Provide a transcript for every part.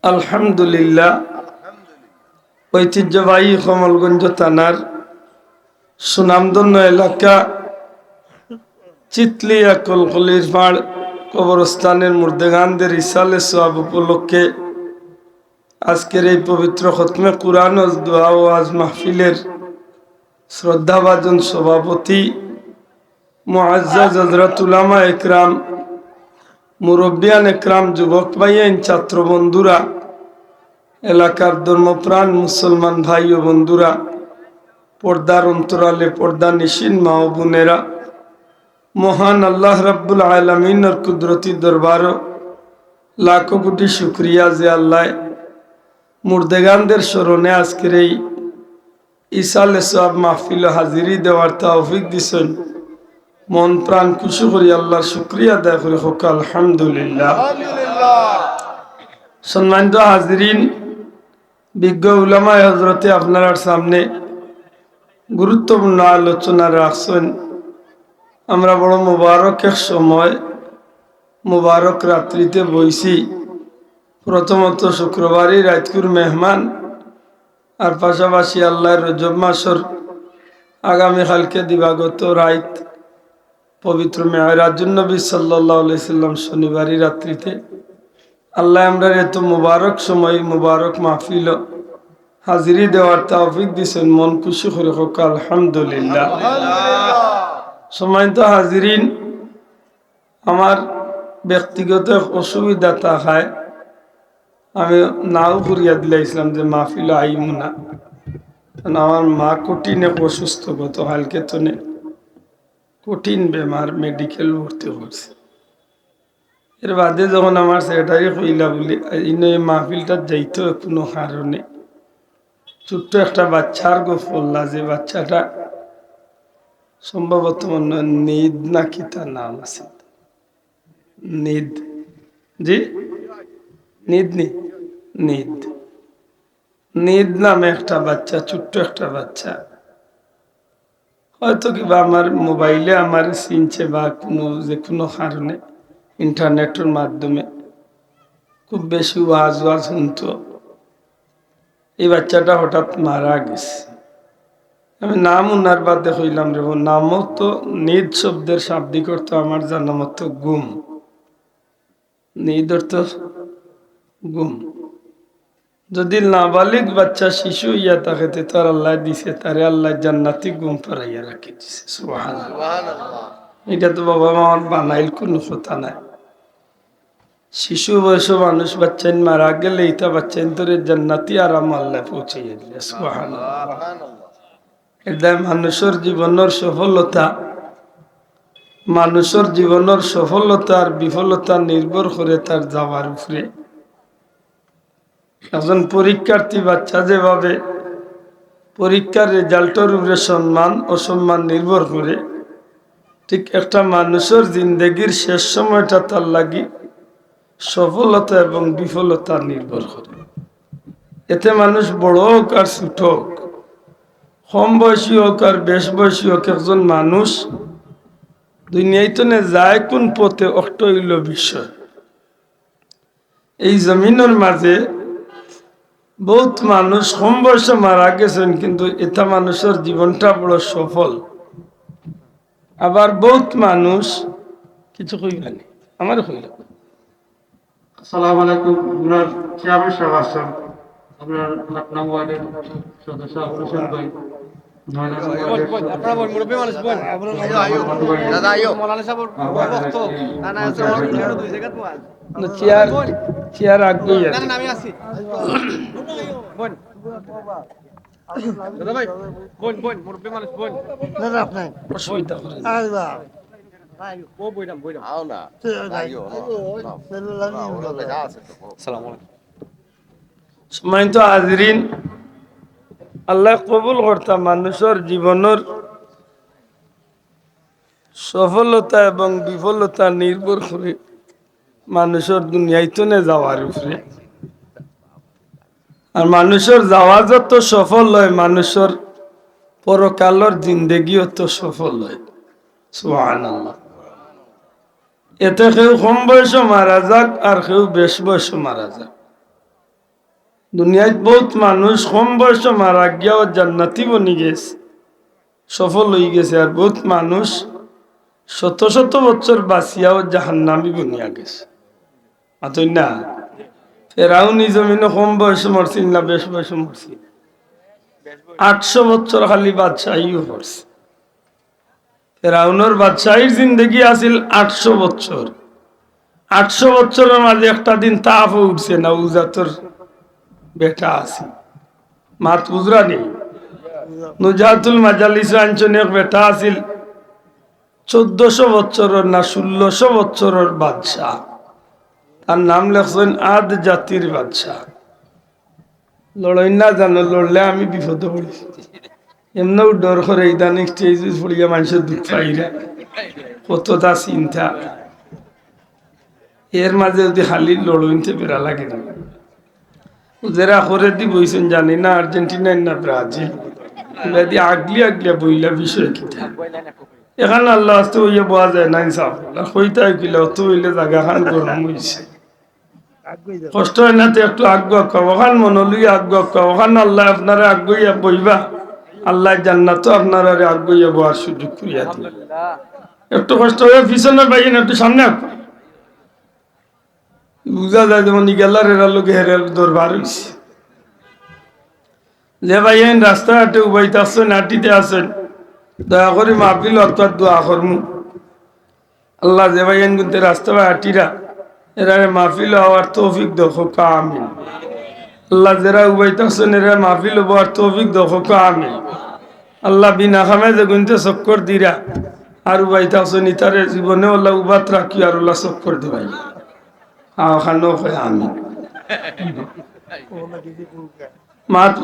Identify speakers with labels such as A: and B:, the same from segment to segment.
A: আলহামদুলিল্লাহ, ঐতিহ্যবাহী কমলগঞ্জ থানার সুনামধন্য এলাকা চিতলিয়া কলকলির পাড় কবরস্থানের মুর্দেগানদের ইসালে সোয়াব উপলক্ষে আজকের এই পবিত্র খতমে কুরআন ও দোয়া ও ওয়াজ মাহফিলের শ্রদ্ধাভাজন সভাপতি মুআজ্জাজ হযরত উলামা একরাম, মুরব্বিয়ান একরাম, যুবক ভাইয়েন, ছাত্র বন্ধুরা, এলাকার ধর্মপ্রাণ মুসলমান ভাই ও বন্ধুরা, পর্দার অন্তরালে পর্দা নিশিন মা ও বোনেরা, মহান আল্লাহ রাব্বুল আলামিনের কুদরতি দরবার লাখো কোটি শুকরিয়া যে আল্লাহ মুর্দেগানদের স্মরণে আজকের এই ইসালে সোয়াব মাহফিল হাজিরি দেওয়ার তৌফিক দিছেন। মন প্রাণ খুশি করি আল্লাহর শুকরিয়া আদায় করি হোক আলহামদুলিল্লাহ। সম্মানিত হাজিরিন, বিজ্ঞ উলামায়ে হযরতে আপনার সামনে গুরুত্বপূর্ণ আলোচনা রাখছেন। আমরা বড় মুবারক এক সময়, মুবারক রাত্রিতে বইছি। প্রথমত শুক্রবারই রাতকুর মেহমান, আর পাশাপাশি আল্লাহর রজব মাসর আগামীকালকে দিবাগত রাত পবিত্র মেরাজুন নবী সাল্লাল্লাহু আলাইহি সাল্লাম শনিবারই রাত্রিতে আল্লাহ আমরা এত মুবারক সময় মুবারক মাহফিল হাজিরি দেওয়ার তৌফিক দিয়েছেন। মন খুশি করে হোক আলহামদুলিল্লাহ। সম্মানিত হাজিরিন, আমার ব্যক্তিগত অসুবিধা থাকায় আমি নাও করিয়া দিলাইছিলাম যে মাহফিল আইম না। আমার মা কঠিন এক অসুস্থ, গতকালকে তো কঠিন বেমার, মেডিকেল ভর্তি করছে। এর বাদে যখন আমার সেক্রেটারি কইলা বলি এই মাহফিলটা যাইতো কোনো কারণে, ছোট্ট একটা বাচ্চার গোফ বললা, যে বাচ্চাটা সম্ভবত নিদ নাকি তার নাম আছে, নিদ, জি নিদ নিদ নিদ নামে একটা বাচ্চা, ছোট্ট একটা বাচ্চা। হয়তো কিবা আমার মোবাইলে আমার চিনছে বা যে কোনো কারণে ইন্টারনেটের মাধ্যমে খুব বেশি ওয়াজ শুনতো। এই বাচ্চাটা হঠাৎ মারা গেছে। আমি নাম উনার বাদে হইলাম রে, নামও তো নিদ শব্দের শাব্দিক অর্থ আমার জানা মতো গুম, নিদ অর্থ গুম। যদি নাবালিক বাচ্চা শিশু ইয়া থাকে তার আল্লাহ দিছে, তারে আল্লাহ জান্নাতি গুম পারাইয়া রাখি দিছে। সুবহানাল্লাহ। এটা তো বাবা আমার বানাইল কোনো কথা নাই। শিশু বয়স মানুষ বাচ্চা মারা গেলে ইটা বাচ্চা ধরে জান্নাতি আরাম আল্লাহ পৌঁছাইয়া দিলে। সুবহানাল্লাহ। এটা মানুষের জীবনের সফলতা, মানুষের জীবনের সফলতা আর বিফলতা নির্ভর করে তার যাওয়ার উপরে। একজন পরীক্ষার্থী বাচ্চা যেভাবে পরীক্ষার রেজাল্টের উপরে সম্মান অসম্মান নির্ভর করে, ঠিক একটা মানুষের জিন্দগির শেষ সময়টা তার লাগি সফলতা এবং বিফলতা নির্ভর করে। এতে মানুষ বড় হোক আর ছোট হোক, কম বয়সী হোক আর বেশ বয়সী হোক, একজন মানুষ দুনিয়াতে যায় কোন পথে অষ্ট হইল বিষয়। এই জমিনের মাঝে বহুত মানুষ কম বয়সে মারা গেছেন, কিন্তু এটা মানুষের জীবনটা বড় সফল। আবার বহুত মানুষ কিছু কইবানি আমার কইল।
B: আসসালামু আলাইকুম। আপনার চেয়ারম্যান সাহেব আসছেন, আপনার 8 নং ওয়ার্ডের সদস্য হোসেন ভাই, 9 নং ওয়ার্ডের আপনারা বল মুরব্বি মানুষ বল দাদা আইও মাওলানা সাহেব বক্ত না না আছে দুই জায়গা তো আজ
A: না চেয়ার আগে
B: না না আমি আছি বল দাদা ভাই বল মুরব্বি মানুষ বল দাদা আপনি
A: অসুবিধা করে না।
B: আইবা ও বইরাম আও না আইও আসসালামু আলাইকুম।
A: সম্মানিত হাজিরিন, আল্লাহ কবুল করতা মানুষের জীবনের সফলতা এবং বিফলতা নির্ভর করে মানুষের দুনিয়াইতে যাওয়ার উপরে। আর মানুষের যাওয়া যত সফল হয়, মানুষের পরকালের জিন্দগিও তো সফল হয়। সুবহানাল্লাহ। এতে কেউ কম বয়সে মারা যাক আর কেউ বেশ বয়সে মারা যাক, দুনিয়ায় বহুত মানুষ কম বয়সে মারা গিয়াও জান্নাতি বনি গেছে, সফল হয়ে গেছে। আর বহুত মানুষ শত শত বছর বাঁচিয়াও জাহান্নামী বনিয়া গেছে। আতই না, ফেরাউনি জমিনে কম বয়সে মরছিল না বেশ বয়সে মরছিল? 800 বছর খালি বাদশাহীও করছে। ফেরাউনের বাদশাহীর জিন্দগি আছিল 800 বছর। 800 বছরের মাঝে একটা দিন তাপ উঠছে না, উজাতর বেটা আছে, মাত উজরা নেই, নুজাতুল মাজালিস আঞ্চনিক বেটা আছিল 1400 বছরের না 1600 বছরের বাদশাহ। তার নাম লেখছেন আদ জাতির বাদশাহ। লড়াই না জানো, লড়লে আমি বিপদে পড়েছি। এমনও ডর করে ইদানিং স্টেজ পড়িয়া মানুষের দুঃখ পাইরা কতটা চিন্তা। এর মাঝে যদি খালি লড়ইতে বেড়া লাগে না, যারা করে দি বইছেন জানি না আর্জেন্টিনা না ব্রাজিল, যদি আগলি আগলিয়া বইলা বিষয় কিতা এখানে আল্লাহ আস্তে হইয়া বোয়া যায় না। ইনসাফ হইতাই কিলা অত হইলে জায়গা খান গরম হয়েছে, কষ্ট হয় না তো একটু আগ্রহ ওখান মনলুই আগ্রহ ওখান আল্লাহ আপনারা আগ্রহিয়া বইবা, আল্লাহ জান্নাত আপনারা আগ্রহিয়া বোয়ার সুযোগ করিয়া দিন। একটু কষ্ট হয়ে পিছনের বাইন একটু সামনে আঁকো, বুঝা যায় যেমন গেলার এরা লোকে হেরার দরবার হয়েছে। যে ভাই রাস্তাঘাটে উবাইতে আসছেন, হাঁটিতে আসেন, দয়া করে মাহফিল অর্থাৎ দোয়া করমু আল্লাহ যে ভাই কিন্তু রাস্তা বা হাঁটিরা এরা মাহফিল হওয়ার তৌফিক দোকা আমিন। আল্লাহ যারা উবাইতে আসছেন এরা মাহফিল হওয়ার তৌফিক দোকা আমিন। আল্লাহ বিনা খামে যে গুনতে চক্কর দিরা আর উবাইতে আসছেন ইতারে জীবনে আল্লাহ উবাত রাখি আর আল্লাহ চক্কর দিবাই খানো আমিন। মাত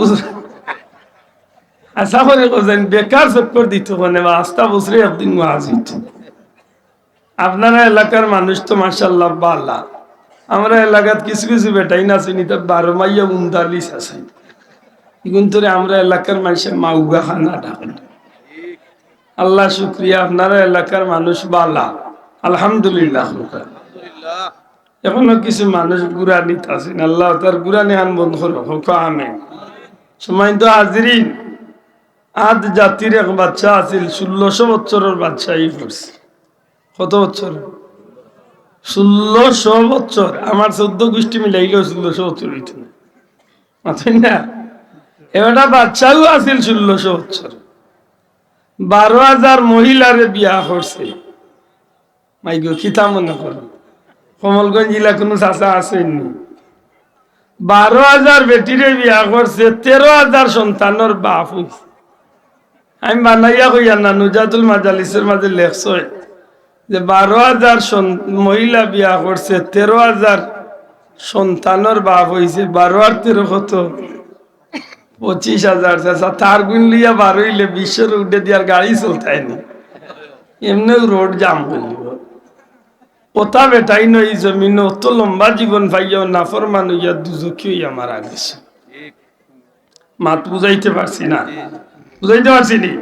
A: আশা করে কোথায় বেকার চক্কর দিত মানে আস্থা বছরে একদিন ওয়াজিত। আপনারা এলাকার মানুষ তো মাশাআল্লাহ বালা, আমরা এলাকাত কিছু কিছু বেটাই না চিনি তো 12 মাইয়া 39 আছে, কিন্তু আমরা এলাকার মানুষের মাউগা খানা ডাকেন। আল্লাহ শুক্রিয়া, আপনারা এলাকার মানুষ বালা আলহামদুলিল্লাহ। এখনো কিছু মানুষ গুড়ানিত আছেন, আল্লাহ তার গুড়ানি হান বন্ধ করো হোক আমিন। সময় তো হাজিরিন, আদ জাতির এক বাচ্চা আছিল 1600 বছরের বাচ্চাই করছে। কত বছর? 1600 বছর। আমার 14 গোষ্ঠী মিলাইলেও 1600 বছর হইত না। এটা বাচ্চাও আছিল 1600 বছর। 12,000 মহিলারে বিয়া করছে। মাইগো কিতা মনে করো, কমলগঞ্জ জেলা কোনো চাষা আসেননি। 12,000 বেটিরে বিয়া করছে, 13,000 সন্তানের বাপ হইছে। আমি বানাইয়া কইয়া না, নুজাতুল মাজালিসের মাঝে লেখছ যে 12,000 মহিলা বিয়া করছে, 13,000 সন্তানের বাপ হইছে। 12 আর 13 কত? 25,000। তার গুণ লিয়া 12 হইলে 20 উঠে দিয়ার গাড়ি চলতায়নি, এমনি রোড জাম করলিব। ওটা বেটাই নই জমিন অত লম্বা জীবন পাইয়া নাফরমান হইয়া দুজকি হইয়া মারা গেছে। মাত বুঝাইতে পারছি না, বুঝাইতে পারছি নি?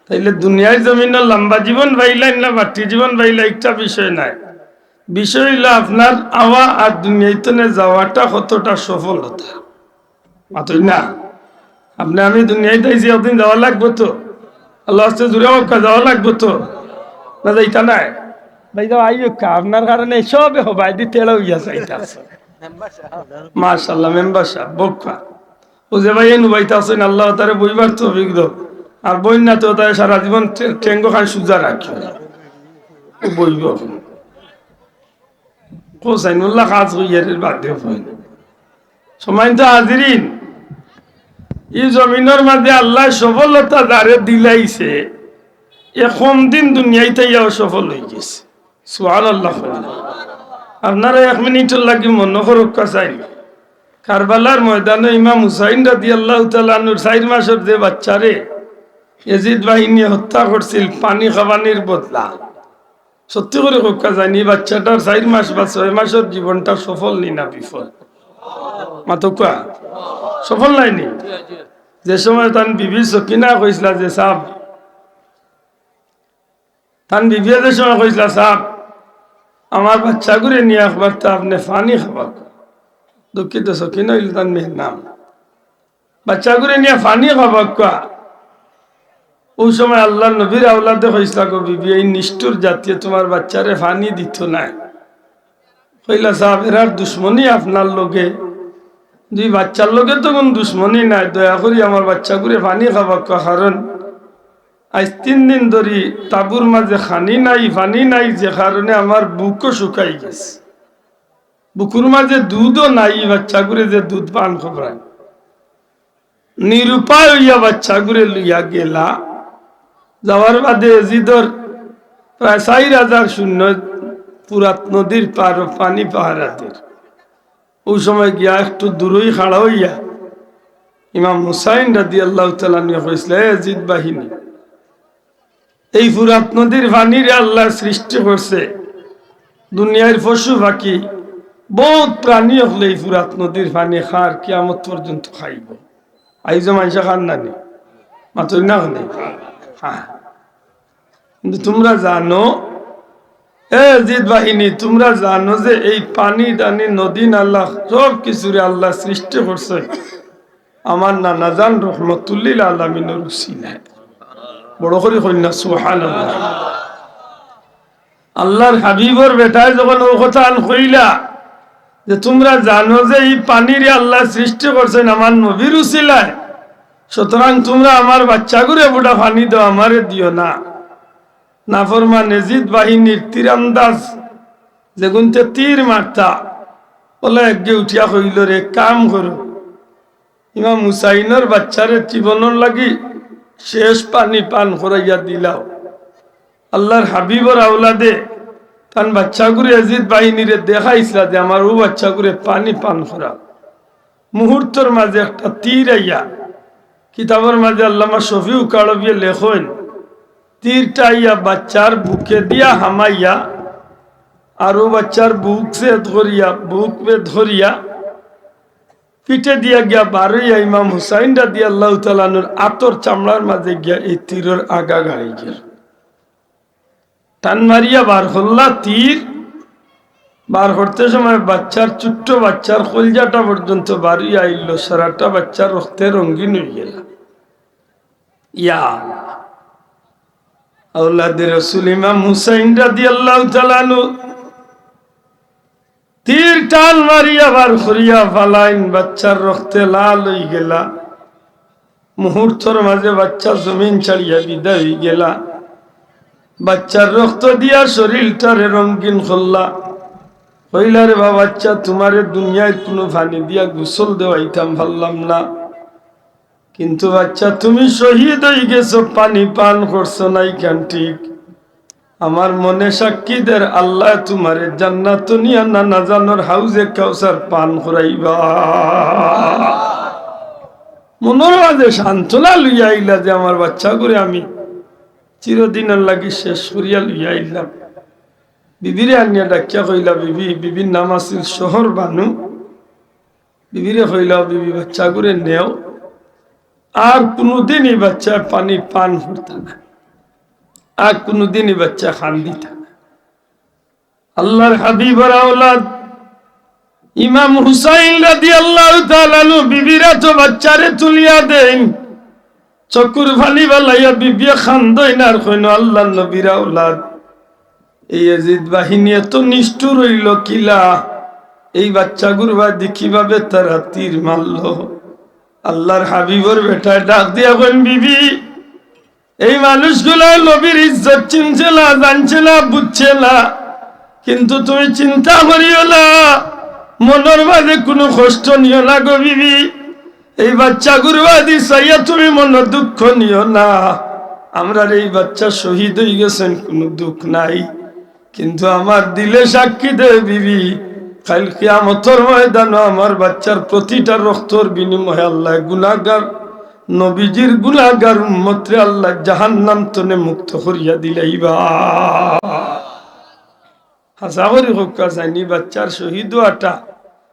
A: তাইলে দুনিয়ার জমিনে লম্বা জীবন পাইলাই না বাড়তি জীবন পাইলা একটা বিষয় নাই। বিষয় হইলো আপনার আওয়া আর দুনিয়াতে যাওয়াটা কতটা সফলতা। মাতই না, আপনি আমি দুনিয়ায় তাইছি একদিন যাওয়া লাগবো তো, আল্লাহ জুড়ে যাওয়া লাগবো তো, না যাইতা নাই ভাই যাও আইয়ো আপনার কারণে সবে হবাই দি তেলা হইয়া যাইতা মাশাআল্লাহ। মেম্বার সাহেব বক্কা ও যে ভাই নুবাইতে আছেন, আল্লাহ তারে বইবার তো অভিজ্ঞ আর বই না তো তাই সারা জীবন টেঙ্গ খান সুজা রাখি বইব হোসাইনুল্লাহ কাজ হইয়ার বাদ দিয়ে সময় তো হাজিরিন। এই জমিনের মাঝে আল্লাহ সফলতা যারে দিলাইছে এ কম দিন দুনিয়াইতে সফল হয়ে গেছে। সুবহানাল্লাহ। আপনারা 1 মিনিটের লাগি মনে করুক চাই, কারবালার ময়দানে ইমাম হুসাইন রাদিয়াল্লাহু তাআলা আনহুর 4 মাসের যে বাচ্চারে ইয়াজিদ বাহিনী হত্যা করছিল পানি খাওয়ানির বদলা, সত্যি করে কোকা যায়নি বাচ্চাটার 4 মাস বা 6 মাসের জীবনটা সফল নি না বিফল? মাতকা সফল নাইনি। যে সময় তান বিবি সকিনা কইছিল যে সাহেব, তান বিবি যে সময় কইছিল সাহেব আমার বাচ্চা করে নিয়ে একবার তো আপনি পানি খাওয়া, দুঃখিত সকিনা ইলতান মেয়ের নাম। বাচ্চা করে নিয়ে পানি খাবা কোয়া ওই সময় আল্লাহ নবীর আওলাদে হইসলা গো বিবি এই নিষ্ঠুর জাতীয় তোমার বাচ্চারে পানি দিত না। কইলা সাহেব এরার দুশ্মনী আপনার লোকে, দুই বাচ্চার লোকে তো কোন দুশ্মনী নাই, দয়া করি আমার বাচ্চা করে পানি খাবা কোয়া। কারণ আজ 3 দিন ধরে তাবুর মাঝে খানি নাই পানি নাই, যে কারণে আমার বুকও শুকাই গেছে, বুকুর মাঝে দুধও নাই, বাচ্চা করে যে দুধ পান খবরায়। নিরুপায় হইয়া বাচ্চা করে লইয়া গেলা। যাওয়ার বাদে এজিদর প্রায় 4000 সৈন্য পুরাত নদীর পার পানি পাহারাদের। ওই সময় গিয়া একটু দূরই খাড়া হইয়া ইমাম হুসাইন রাদিয়াল্লাহু তাআলা নিয়ে কইছিল, এজিদ বাহিনী, এই ফুরাত নদীর পানিরে আল্লাহ সৃষ্টি করছে, দুনিয়ার পশু পাখি বহুত প্রাণী হলে এই ফুরাত নদীর পানি খার কিয়ামত পর্যন্ত খাইব। আইজ মানুষে খান নানি মাত্র না খানে। হ্যাঁ, কিন্তু তোমরা জানো জিদ বাহিনী, তোমরা জানো যে এই পানি টানি নদী নালা সব কিছুরে আল্লাহ সৃষ্টি করছে আমার নানা জান রহমতুল্লিল আলামিনের উসিলায়। বড় করে কন্যা সুবহানাল্লাহ। আল্লাহর হাবিবর বেটায় যখন ও কথা কইলা যে তোমরা জানো যে এই পানিরে আল্লাহ সৃষ্টি করছেন আমার নবীর উসিলায়, সুতরাং তোমরা আমার বাচ্চা করে বুড়া পানি দাও, আমারে দিও না। নাফরমান এজিদ বাহিনীর তীরান্দাজ যেগুনতে তীর মারতা বলে একগে উঠিয়া কইল, রে কাম করো, ইমাম হুসাইনের বাচ্চারে জীবনের লাগি শেষ পানি পান করাইয়া দিলাও। আল্লাহর হাবিবর আওলাদে তান বাচ্চা করে এজিদ বাহিনীরে দেখাইছিল যে আমার ও বাচ্চা করে পানি পান করা। মুহূর্তের মাঝে একটা তীর আইয়া, কিতাবের মাঝে আল্লামা শফিউ কালবিয়ে লেখেন, তীরটা আইয়া বাচ্চার বুকে দিয়া হামাইয়া আর ও বাচ্চার বুক সে ধরিয়া বুক বে ধরিয়া পিঠে দিয়া গিয়া বারইয়া ইমাম হুসাইন রাদিয়াল্লাহু তাআলা আনহুর আতর চামড়ার মাঝে গিয়া এই তীরের আগা গাড়ি গেল। টান মারিয়া বার হল্লা তীর বার করতে সময় বাচ্চার ছোট্ট বাচ্চার কলজাটা পর্যন্ত বাড়িয়া আইল, সারাটা বাচ্চার রক্তে রঙিন হয়ে গেল। ইয়া আওলাদে রাসূল ইমাম হুসাইন রাদিয়াল্লাহু তাআলা আনহু তীর টান মারিয়া বার করিয়া ফালাইন, বাচ্চার রক্তে লাল হয়ে গেলা। মুহূর্তের মাঝে বাচ্চা জমিন ছাড়িয়া বিদায় হয়ে গেলা। বাচ্চার রক্ত দিয়া শরীরটারে রঙিন করলা। কইলা, রে বাবা বাচ্চা, তোমারে দুনিয়ায় কোনো পানি দিয়া গোসল দেওয়াইতাম পারলাম না, কিন্তু বাচ্চা তুমি শহীদ হয়ে গেছো, পানি পান করছো নাই কেন? ঠিক আমার মনে সাক্ষীদের আল্লাহ তোমারে জান্নাত নিয়া না জানোর হাউজে কাউসার পান করাইবা। মনের মাঝে সান্ত্বনা লইয়া আইলা যে আমার বাচ্চা করে আমি চিরদিনের লাগি শেষ করিয়া লইয়া আইলাম। বিবিরে আনিয়া ডাকিয়া কইলা, বিবি, বিবির নাম আছিল শহর বানু। বিবিরে কইলা, বিবি বাচ্চা করে নেও, আর কোনোদিন এই বাচ্চা পানি পান করতে না, আর কোনোদিন এই বাচ্চা খান দিত না। আল্লাহর হাবিবের আওলাদ ইমাম হুসাইন রাদিয়াল্লাহু তাআলা আনহু বিবিরা তো বাচ্চারে তুলিয়া দেন, চকুর ফালি বালাইয়া বিবিয়া খান্দই না, আর কইন আল্লাহর নবীর আওলাদ এই ইয়াজিদ বাহিনী এত নিষ্ঠুর হইল কিলা, এই বাচ্চা গুরবাদি কিভাবে তারা তীর মারল। আল্লাহর হাবিবের বেটায় ডাক দিয়া কইন, বিবি, এই মানুষগুলা নবীর ইজ্জত চিনছে না, জানছে না, বুঝছে না, কিন্তু তুমি চিন্তা করিও না, মনের মাঝে কোনো কষ্ট নিও না গো বিবি। এই বাচ্চা গুরবাদি চাইয়া তুমি মনে দুঃখ নিও না। আমরা এই বাচ্চা শহীদ হয়ে গেছেন, কোনো দুঃখ নাই, কিন্তু আমার দিলে সাক্ষী দে বিবি, কাল কিয়ামতের ময়দানে আমার বাচ্চার প্রতিটা রক্তর বিনিময়ে আল্লাহ গুনাহগার নবীজির গুনাহগার উম্মতরে আল্লাহ জাহান্নাম তনে মুক্ত করিয়া দিলাইবা। হাসাবরি হক্কা জানি বাচ্চার শহীদ হওয়াটা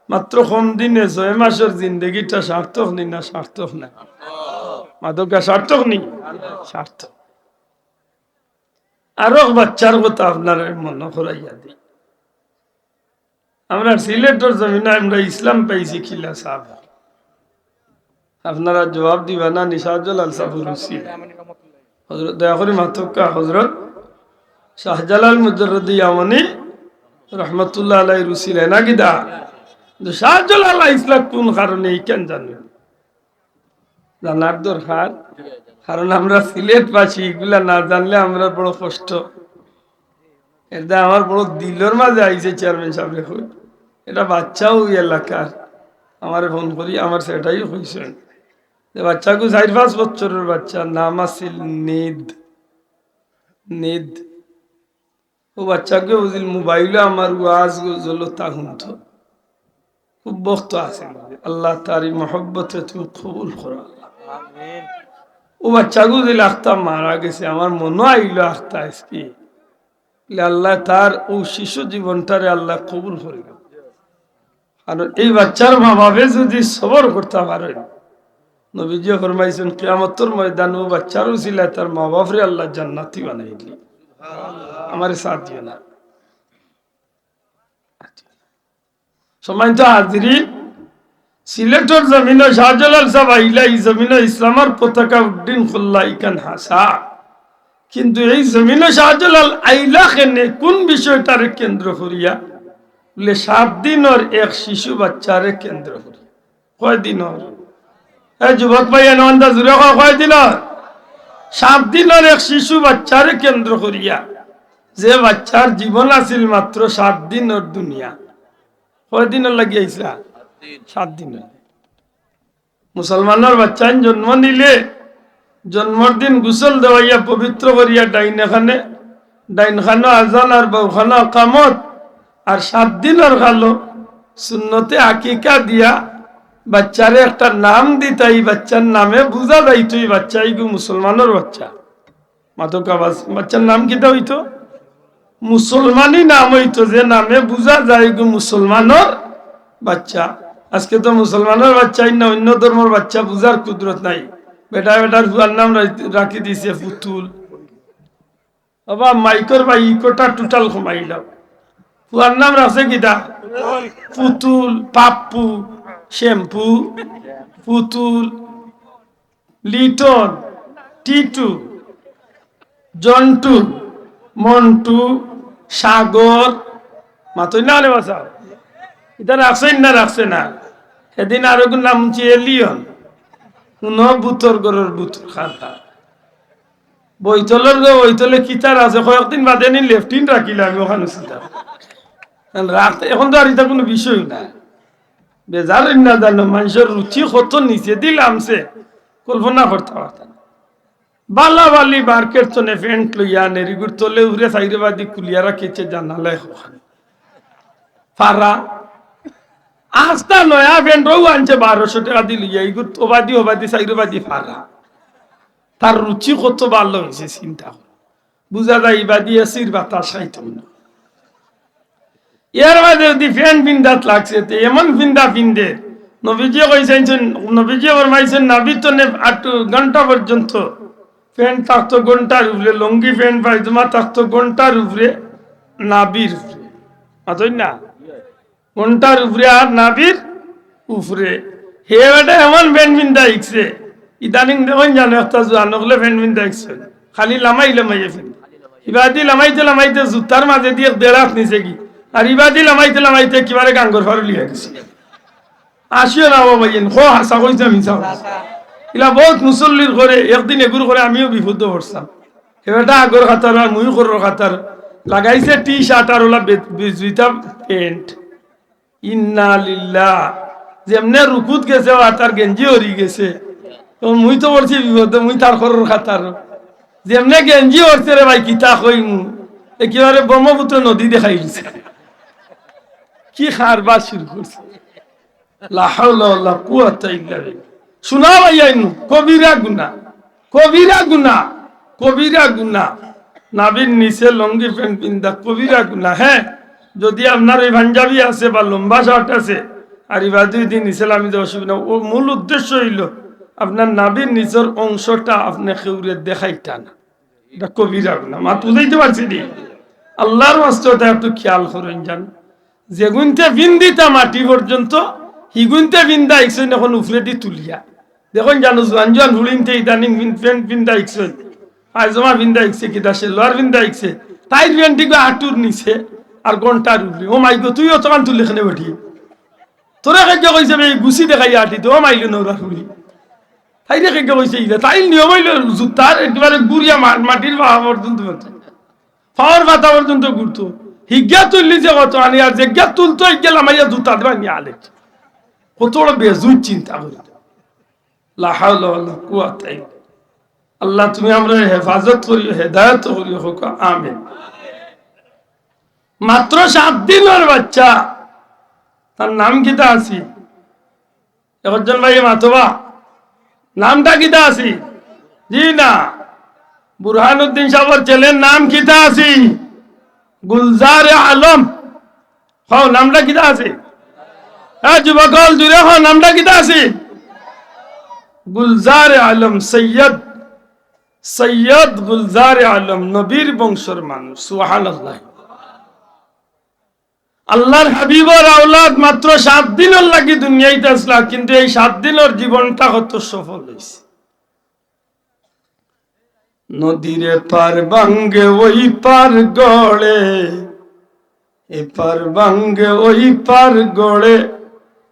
A: মাত্র কম দিনে 6 মাসের জিন্দগিটা সার্থক নি না? সার্থক না? মাদকা সার্থক নি? সার্থক। আরো বাচ্চার কথা আপনার মনে করাইয়া দিই। আমরা সিলেটের জমিনে আমরা ইসলাম পাইছি খিলা সাহেব, আপনারা জবাব দিবা না? নিশাউজ্জালাল সাহেব রুসি হজরত দয়া করে মাতকা হজরত শাহজালাল মুজরদি আমনি রহমতুল্লাহ আলাই রুসিলে না গিদা শাহজালাল ইসলাম কোন কারণে কেন জানবেন? জানার দরকার, কারণ আমরা সিলেটবাসী এগুলা না জানলে আমরা বড় কষ্ট। এটা আমার বড় দিলের মাঝে আইছে চেয়ারম্যান সাহেব দেখুন, এটা বাচ্চাও ওই এলাকার আমার ফোন করি আমার সেটাই হয়েছেন যে বাচ্চাকে 4-5 বছরের বাচ্চা, নাম আছিল নিদ। নিদ ও বাচ্চাকে বুঝিল মোবাইলে আমার ওয়াজ গজল তা শুনত, খুব বক্ত আছে। আল্লাহ তারি মহব্বতে তুমি কবুল করো। ও বাচ্চাকে দিল আখতা মারা গেছে, আমার মনে আইলো আখতা আজকে আল্লাহ তার ও শিশু জীবনটারে আল্লাহ কবুল করে। কারণ এই বাচ্চার মা বাপে যদি সবর করতে পারেন, নবীজি ফরমাইছেন কিয়ামতের ময়দান ও বাচ্চার উসিলায় তার মা বাপরে আল্লাহ জান্নাতি বানাই দিলেন। আমার সাথ দিও না। সম্মানিত হাজিরিন, সিলেটের জমিন শাহজালাল সাহেব আইলা এই জমিন ইসলামের পতাকা উড্ডীন করলা ইকান হাসা, কিন্তু এই জমিন শাহজালাল আইলা খেনে কোন বিষয়টারে কেন্দ্র করিয়া বলে 7 দিনের এক শিশু বাচ্চারে কেন্দ্র করিয়া। কয় দিনের? যুবক ভাই আনন্দা জুড়ে কয় দিনের? 7 দিনের এক শিশু বাচ্চারে কেন্দ্র করিয়া, যে বাচ্চার জীবন আছিল মাত্র 7 দিনের দুনিয়া। কয় দিনের লাগিয়েছিল? 7 দিনের। মুসলমানের বাচ্চা জন্ম নিলে জন্মর দিন গোসল দেওয়াইয়া পবিত্র করিয়া ডাইন খানো আজান আর বউখানো কামত, আর 7 দিনের খালো সুন্নতে আকিকা দিয়া বাচ্চারে একটা নাম দিতা। এই বাচ্চার নামে বুঝা যাইত এই বাচ্চা এইগু মুসলমানের বাচ্চা। মাতক আওয়াজ, বাচ্চার নাম কিতা হইতো? মুসলমানই নাম হইতো, যে নামে বুঝা যায় গো মুসলমানের বাচ্চা। আজকে তো মুসলমানের বাচ্চাই না, অন্য ধর্মের বাচ্চা বুঝার কুদরত নাই। বেটার ফুয়ার নাম রাখি দিছে পুতুল। বাবা মাইকর বা ইকোটা টোটাল কমাইলাম। ফুয়ার নাম রাখছে কিতা? পুতুল, পাপ্পু, শ্যাম্পু, পুতুল, লিটন, টিটু, জন্টু, মন্টু, সাগর, মাতই না রে বাসা। এটা রাখছেন না? রাখছে না। সেদিন আরো নাম এলিয়ন, কোন বুতর গরুর বুতর খাতা বইতলের বইতলে কিতার আছে। কয়েকদিন বাদে নি লেফটিন রাখিলাম ওখানে চিন্তা রাখতে। এখন তো আর এটা কোনো বিষয় না, বেজার না জানো মানুষের রুচি কত নিচে দিলামছে কল্পনা করতে পারতাম। বালা বালি মার্কেট চনে ফ্যান্ট লইয়া নেরিগুর তলে উড়ে সাইরেবাদি কুলিয়ারা কেচে জানালে ফারা আস্তা নয়া ফ্যান্টও আনছে 1200 টাকা দিয়ে লইয়া। এইগুর ওবাদি সাইরেবাদি ফারা। তার রুচি কত ভালো হয়েছে চিন্তা কর। বুঝা যায় ইবাদি এসির বাতাস খাইত না। এর মাঝে যদি ফ্যান ফিন্দাত লাগছে এমন ফিন্দে নবীজি কইছেন, নবীজি ফরমাইছেন নাবি তো 8 ঘন্টা পর্যন্ত ফ্যান থাকতো ঘন্টার উপরে, লঙ্গি ফ্যান পায়জামা থাকতো ঘন্টার উপরে, নাবির উপরে। আতই না ঘন্টার উপরে আর নাবির উপরে। হে বেটা এমন ফ্যান ফিন্দা ইকছে ইদানিং দেখুন জানো একটা জানকলে ফ্যান ফিন্দা ইকছে খালি লামাইয়ে ফেল। ইবাদি লামাইতে জুতার মাঝে দিয়ে 1.5 নিচে কি, আর ইবাদি লামাইতে কিবারে গাঙ্গর ফারু লিয়া গেছে। আসিও না বাবা ইন খো হাসা কইছে মিছা ইলা বহুত মুসল্লির করে একদিন এগুর করে আমিও বিপদ পড়ছাম। এটা আগর খাতার আর মুই করর খাতার লাগাইছে টি শার্ট আর ওলা জুতা প্যান্ট। ইন্না লিল্লাহ, যেমনে রুকুত গেছে আর তার গেঞ্জি হরি গেছে। তো মুই তো পড়ছি বিপদ, মুই তার করর খাতার যেমনে গেঞ্জি হরছে রে ভাই কিতা কই মু একেবারে ব্রহ্মপুত্র নদী দেখাই দিছে। কি খারবা শুরু করছে। লা হাওলা ওয়ালা কুওয়াতা ইল্লা বিল্লাহ। শোনা ভাইয়াইনু কবিরা গুনাহ, কবিরা গুনাহ, কবিরা গুনাহ। নাবির নিচে লঙ্গি প্যান্ট পিন্দা কবিরা গুনাহ। হ্যাঁ, যদি আপনার এই পাঞ্জাবি আছে বা লম্বা শার্ট আছে আর ইবাদি দিন ইসলামী যে অসুবিধা, ও মূল উদ্দেশ্য হইল আপনার নাবির নিচের অংশটা আপনি কেউরে দেখাইতা না। এটা কবিরা গুনাহ। মা বুঝাইতে পারছি নি? আল্লাহর ওয়াস্তে একটু খেয়াল করেন যান। যেগুনতে ভিন্দিতা মাটি পর্যন্ত হিগুনতে ভিন্দা আইসেন এখন উফরেটি তুলিয়া দেখুন জানো জোয়ান জোয়ান হুড়িনতে ইদানিং ভিন্দা আইসেন পায়জমা ভিন্দা আইসে কিতা সেলোয়ার ভিন্দা আইসে তাই ভিন্টিকে হাঁটুর নিচে আর ঘন্টার উঠলি ও মাইগো তুই অতখান তুলি এখানে বঠি তোরা কাজ্ঞা কইছে এই গুছি দেখাই আটি তো মাইলো নৌরা হুড়ি তাই রে কাজ্ঞা কইছে ইলা তাই নিয়ম হইল জুতার একেবারে গুড়িয়া মাটির পাওয়া পর্যন্ত পাওয়ার পাতা পর্যন্ত ঘুরতো হিজ্ঞা তুললি যে কত আনি আর যেজ্ঞা তুলতো হিজ্ঞা লামাইয়া জুতা দেবা নিয়ে আলে কত বড় বেজুই চিন্তা করি লা হাওলা ওয়ালা কুওয়াতা ইল্লা আল্লাহ তুমি আমরা হেফাজত করিও হেদায়েত করিও হোক আমিন মাত্র 7 দিনের বাচ্চা তার নাম কিতা আছে একজন ভাই মাতবা নামটা কিতা আছে জি না বুরহানুদ্দিন সাহেবের ছেলের নাম কিতা আছে গুলজার আলম হও নামটা কিতা আছে হ্যাঁ যুবকল জুড়ে হও নামটা কিতা আছে গুলজার আলম সৈয়দ গুলজার আলম নবীর বংশের মানুষ সুবহানাল্লাহ আল্লাহর হাবিবর আওলাদ মাত্র 7 দিনের লাগি দুনিয়াতে আসলা কিন্তু এই 7 দিনের জীবনটা কত সফল হয়েছে নদীরে পার ভাঙ্গে ওই পার গড়ে এ পার ভাঙ্গে ওই পার গড়ে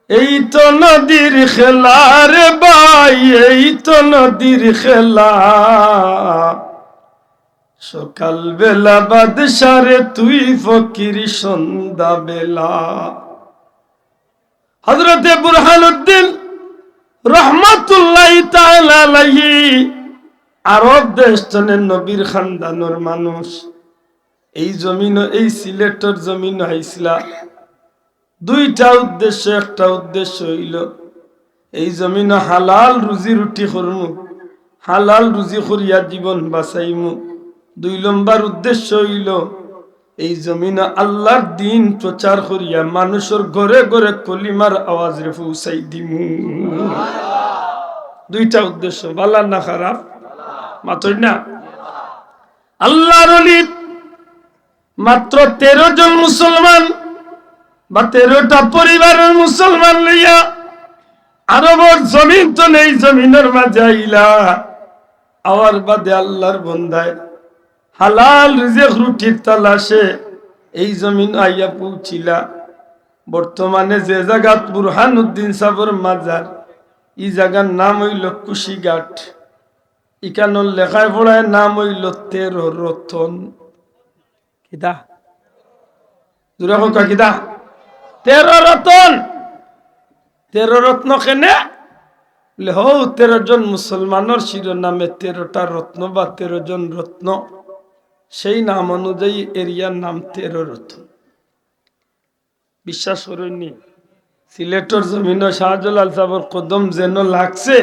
A: এই তো নদীর খেলা রে ভাই এই তো নদীর খেলা সকাল বেলা বাদশারে তুই ফকির সন্ধ্যা বেলা হযরতে বুরহানুদ্দিন রাহমাতুল্লাহি তাআলা আলাইহি আরব দেশজনের নবীর খানদানের মানুষ এই জমিন এই সিলেটের জমিন আইসলা দুইটা উদ্দেশ্য একটা উদ্দেশ্য হইল এই জমিন হালাল রুজি রুটি করমু হালাল রুজি করিয়া জীবন বাঁচাইমু 2 নম্বর উদ্দেশ্য হইল এই জমিন আল্লাহর দ্বীন প্রচার করিয়া মানুষের ঘরে ঘরে কলিমার আওয়াজ রে পৌঁছাই দিমু দুইটা উদ্দেশ্য ভালো না খারাপ মাত্র না আল্লাহর ওলি মাত্র 13 জন মুসলমান বা 13টা পরিবারের মুসলমান লইয়া আরবের জমিন তো নেই জমিনের মাঝে আইলা আওয়ার বাদে আল্লাহর বন্দায় হালাল রিজিক রুটির তালাশে এই জমিন আইয়া পৌঁছিলা বর্তমানে যে জায়গা বুরহানুদ্দিন সাহেবের মাজার এই জায়গার নাম হইল কুশিঘাট ইকানোর লেখায় পড়ায় নাম হইল 13 রতন কিতা জোরে হোক কিতা 13 রতন 13 রত্ন কেনে বলে হো 13 জন মুসলমানের শিরোনামে 13টা রত্ন বা 13 জন রত্ন সেই নাম অনুযায়ী এরিয়ার নাম 13 রতন বিশ্বাস করেননি সিলেটের জমিন শাহজালাল সাহেবের কদম যেন লাগছে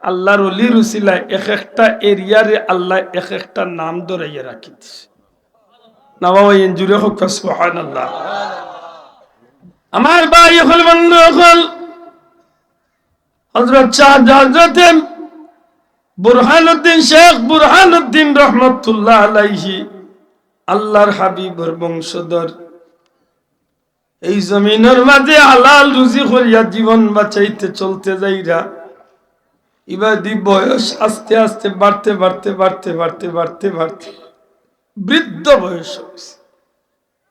A: আল্লাহর ওলির উসিলায় এক একটা এরিয়ারে আল্লাহ এক একটা নাম ধরাইয়া রাখি দিছে না বাবা জুড়ে হোক সুবহানাল্লাহ আমার ভাই হল বন্ধু হল হযরত হযরত বুরহানুদ্দিন শেখ বুরহানুদ্দিন রহমতুল্লাহ আলাইহি আল্লাহর হাবিবের বংশধর এই জমিনের মাঝে হালাল রুজি করিয়া জীবন বাঁচাইতে চলতে যাইরা ইবাদি বয়স আস্তে আস্তে বাড়তে বাড়তে বাড়তে বাড়তে বাড়তে বাড়তে বৃদ্ধ বয়স হয়েছে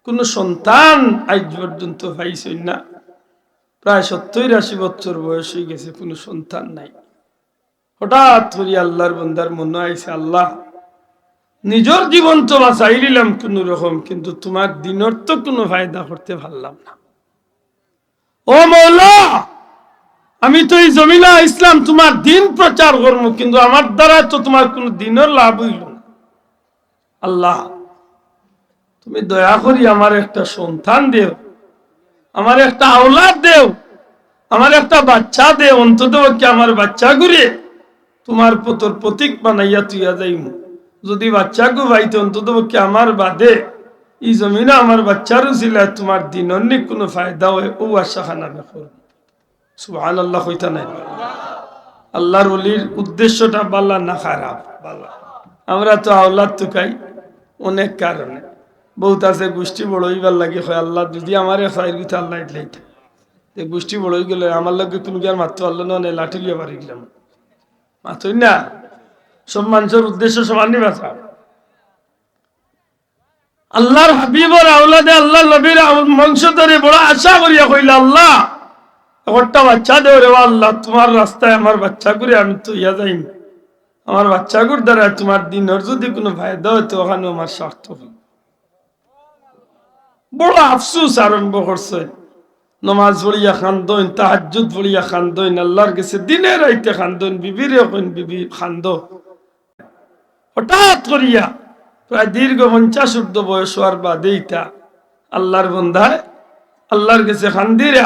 A: কোন সন্তান আজ পর্যন্ত পাইছেন না প্রায় 70-80 বছর বয়স হয়ে গেছে কোন সন্তান নাই হঠাৎ করে আল্লাহর বান্দার মনে আইছে আল্লাহ নিজের জীবন তো বাঁচাই নিলাম কোন রকম কিন্তু তোমার দিনের তো কোনো ফায়দা করতে পারলাম না ও মওলা আমি তো এই জমিনা ইসলাম তোমার দিন প্রচার করবো কিন্তু আমার দ্বারা তো তোমার কোনো দিনের লাভ হইল না আল্লাহ তুমি দয়া করি আমার একটা সন্তান দেও আমার একটা আওলাদ দেও আমার একটা বাচ্চা দেও অন্তত কি আমার বাচ্চা ঘুরে তোমার পতর প্রতীক বানাইয়া তুইয়া যাইমু যদি বাচ্চা গু ভাইতে অন্তত কি আমার বাদে এই জমিনে আমার বাচ্চার উসিলায় তোমার দিনের নি কোনো ফায়দা হয় ও আশা খানা বেকর সুবহানাল্লাহ কইতা নাই আল্লাহর ওলির উদ্দেশ্যটা বালা না খারাপ বালা আমরা তো আওলাদ তুকাই অনেক কারণে বহুত আছে গোষ্ঠী বড় হইবার লাগে হয় আল্লাহ যদি আমার ফাইল গিয়ে আল্লাহ ইটলাইতে গোষ্ঠী বড় হয়ে গেলে আমার লাগে তুমি কি আর মাত্র আল্লাহ না লাঠি লিয়ে পারি গেলাম মাত্রই না সব মানুষের উদ্দেশ্য সমান নিবাসা আল্লাহর হাবিবর আওলাদে আল্লাহ নবীর বংশ ধরে বড় আশা করিয়া কইলা আল্লাহ একটা বাচ্চা দেও রে আল্লাহ তোমার রাস্তায় আমার বাচ্চা করে আমি তো ইয়া যাইনি আমার বাচ্চাগুর দ্বারা তোমার দিনের যদি কোনো ফায়দা হতো ওখানে আমার স্বার্থ বড় আফসুস আরম্ভ করছে নমাজ পড়িয়া খান্দন তাহাজ্জুদ পড়িয়া খান্দন আল্লাহর কাছে দিনে রাইতে খান্দন বিবির এখন বিবি খান্দ হঠাৎ করিয়া প্রায় দীর্ঘ 50 ঊর্ধ্ব বয়স হওয়ার বাদে ইটা আল্লাহর বন্ধায় আল্লাহর কাছে খান্দিরা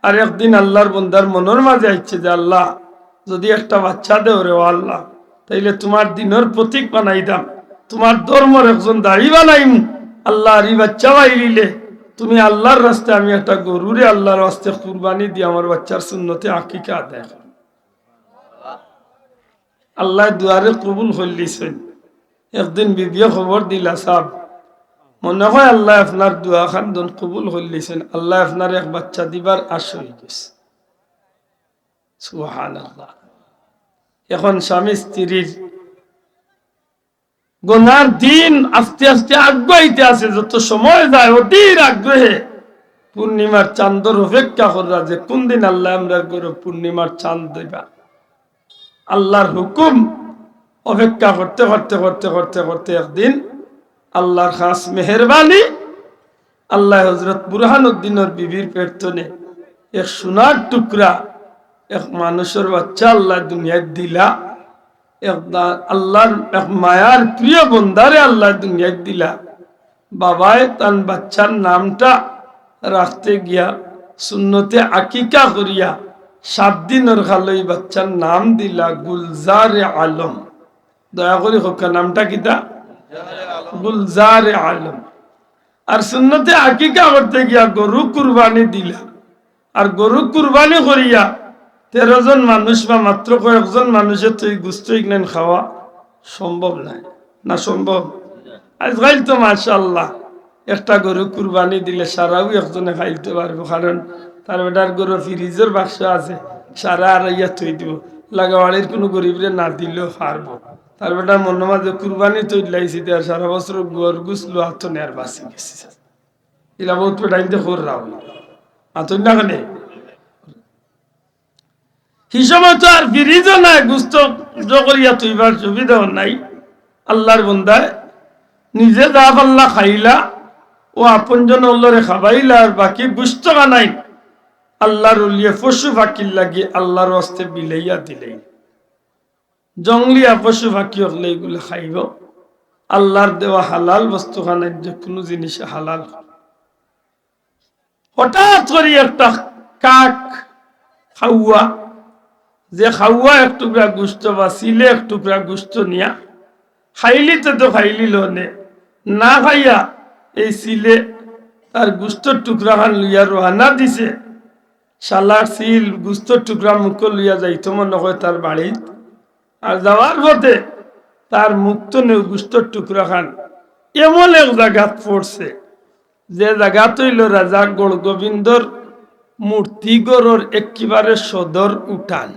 A: আর একদিন আল্লাহর বন্ধার মনের মাঝে আইছে যে আল্লাহ যদি একটা বাচ্চা দেও রে আল্লাহ তাইলে তোমার দিনের প্রতীক বানাই দাম তোমার ধর্মের একজন দাড়ি বানাইম আল্লাহ আর এই বাচ্চা বাইরিলে তুমি আল্লাহর রাস্তায় আমি একটা গরুরে আল্লাহর রাস্তায় কুরবানি দিয়ে আমার বাচ্চার সুন্নতে আকিকা আদায় করব আল্লাহ দুয়ারে কবুল করলিছেন একদিন বিবিয়ে খবর দিলা সাহেব মনে হয় আল্লাহ আপনার দোয়া খান কবুল করলিছেন আল্লাহ আপনার এক বাচ্চা দিবার আশা হয়ে গেছে সুবহানাল্লাহ এখন স্বামী স্ত্রীর গুনার দিন আস্তে আস্তে আগ্রহিতে আছে যত সময় যায় অধীর আগ্রহে পূর্ণিমার চাঁদর অপেক্ষা করা যে কোন দিন আল্লাহ আমরা করে পূর্ণিমার চাঁদ দেবা আল্লাহর হুকুম অপেক্ষা করতে করতে করতে করতে করতে একদিন আল্লাহর খাস মেহেরবানি আল্লাহ হযরত বুরহানুদ্দিনের বিবির পেটনে এক সোনার টুকরা এক মানুষের বাচ্চা আল্লাহ দুনিয়ায় দিলা আল্লাহর এক মায়ার প্রিয় বন্দারে আল্লাহ দুনিয়ায় দিলা বাবায় তার বাচ্চার নামটা রাখতে গিয়া সুন্নতে আকিকা করিয়া 7 দিনের খালই বাচ্চার নাম দিলা গুলজারে আলম দয়া করে হোক নামটা কিতা গুলজারে আলম আর সুন্নতে আকিকা করতে গিয়া গরু কুরবানি দিলা আর গরু কুরবানি করিয়া 13 জন মানুষ বা মাত্র কয়েকজন মানুষের তো এই গুস্ত ইগনেন খাওয়া সম্ভব নাই না সম্ভব আজকাল তো মাশাআল্লাহ একটা গরু কুরবানি দিলে সারাও একজনে খাইতে পারবো কারণ তার বেটার গরু ফ্রিজের বাক্স আছে সারা আর ইয়া থই দিব লাগাওয়াড়ির কোনো গরিবরে না দিলেও পারবো তার বেটার মনে মাঝে কুরবানি তৈরি লাইছি আর সারা বছর গর গুছলো হাত নেয়ার বাঁচি গেছে এলা বহুত পেটাইতে খোর রাও আতন না কেনে হিসাবে তো আর ফ্রিজও নাই গুস্ত করিয়া তুইবার সুবিধাও নাই আল্লাহর বন্দায় নিজে যা পাল্লা খাইলা ও আপনজন অল্লরে খাবাইলা আর বাকি গুস্ত বানাই আল্লাহর উলিয়ে পশু পাখির লাগি আল্লাহর হস্তে বিলাইয়া দিলেই জঙ্গলিয়া পশু পাখি হলে এগুলো খাইব আল্লাহর দেওয়া হালাল বস্তু খানাই যে কোনো জিনিস হালাল হঠাৎ করে একটা কাক খাওয়া যে খাওয়া এক টুকরা গুস্ত বা সিলে এক টুকরা গুস্ত নিয়া খাইলি তো খাইলি লনে না খাইয়া এই সিলে তার গুস্তর টুকরা খান লইয়া রোহানা দিছে শালার সিল গুস্তর টুকরা মুখ লইয়া যাইতো মনে হয় তার বাড়িত আর যাওয়ার পথে তার মুক্ত নেই গুস্তর টুকরা খান এমন এক জায়গাত পড়ছে যে জায়গা তৈল রাজা গড় গোবিন্দর মূর্তিগড়ের একেবারে সদর উঠান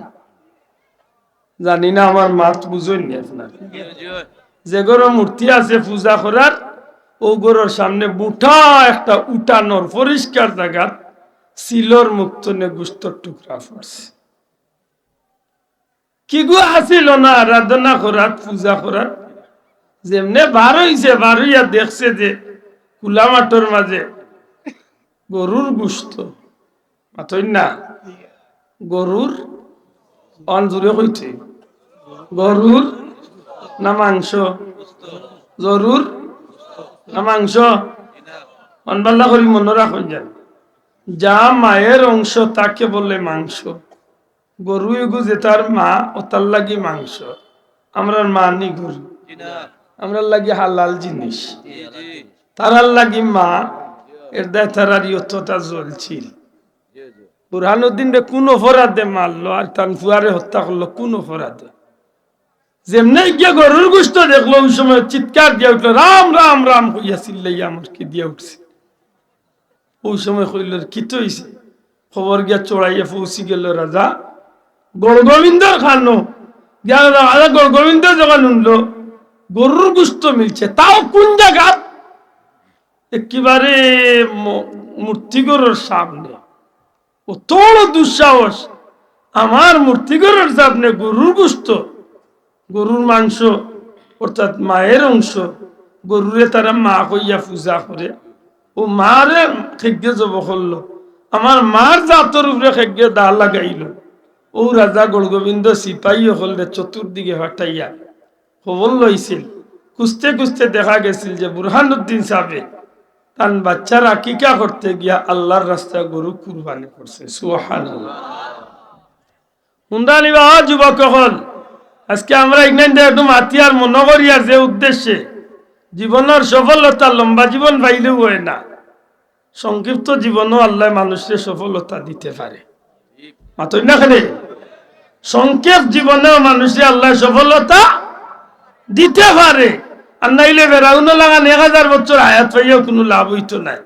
A: জানি না আমার মাত বুঝেননি আপনার যে গড়ের মূর্তি আছে পূজা করার ও গড়ের সামনে বুঠা একটা উঠানোর পরিষ্কার জায়গা সিলর মুক্ত নে গুস্তর টুকরা পড়ছে কি গো আসিল না আরাধনা করার পূজা করার যেমনে বার হইছে বার হইয়া দেখছে যে কুলা মাঠের মাঝে গরুর গুস্ত মাতই না গরুর অঞ্জুরে হইছে গরুর না মাংস জরুর না মাংস অনবাল্লা করি মনে রাখুন যান যা মায়ের অংশ তাকে বলে মাংস গরু এগু যে তার মা ও তার লাগি মাংস আমরা মা নি গরু আমরা লাগি হালাল জিনিস তারার লাগি মা এর দায় তারার ইয়তটা জ্বলছিল বুরহানুদ্দিন রে কোন অপরাধে মারলো আর তান ফুয়ারে হত্যা করলো কোন অপরাধে যেমনি গিয়ে গরুর গোস্ত দেখলো ওই সময় চিৎকার দিয়ে উঠলো, রাম রাম রাম কইয়া চিল্লাইয়া আমার কি দিয়ে উঠছে। ওই সময় কইল কি তো হইছে, খবর গিয়া চড়াইয়া পৌঁছি গেল রাজা গড়গোবিন্দর খানো রাজা গড়গোবিন্দ যখন উঠলো গরুর গোস্ত মিলছে, তাও কোন জায়গা, একেবারে মূর্তিগরের সামনে। ও তোর দুঃসাহস, আমার মূর্তিগরের সামনে গরুর গোস্ত, গরুর মাংস অর্থাৎ মায়ের অংশ, গরুরে তারা মা কইয়া পূজা করে, ও মারে খেগে জব করলো, আমার মার জাতর উপরে খেগে দা লাগাইল। ও রাজা গড়গোবিন্দ সিপাহী হলে চতুর্দিকে হটাইয়া খবর লইছিল। খুঁজতে খুঁজতে দেখা গেছিল যে বুরহানুদ্দিন সাহেব তার বাচ্চার আকিকা করতে গিয়া আল্লাহর রাস্তায় গরু কুরবানি করছে। সুবহানাল্লাহ। হুন্ডা নিবা যুবক হল, আজকে আমরা এখানে একটু মাতিয়ার মনে করিয়ার যে উদ্দেশ্যে জীবনের সফলতা লম্বা জীবন পাইলেও হয় না, সংক্ষিপ্ত জীবনও আল্লাহ মানুষের সফলতা দিতে পারে। মাতই না খালি সংক্ষেপ জীবনেও মানুষের আল্লাহ সফলতা দিতে পারে। আর নাইলে বেড়াউনো লাগান 1000 বছর হায়াত পাইয়াও কোনো লাভ হইতো নাই।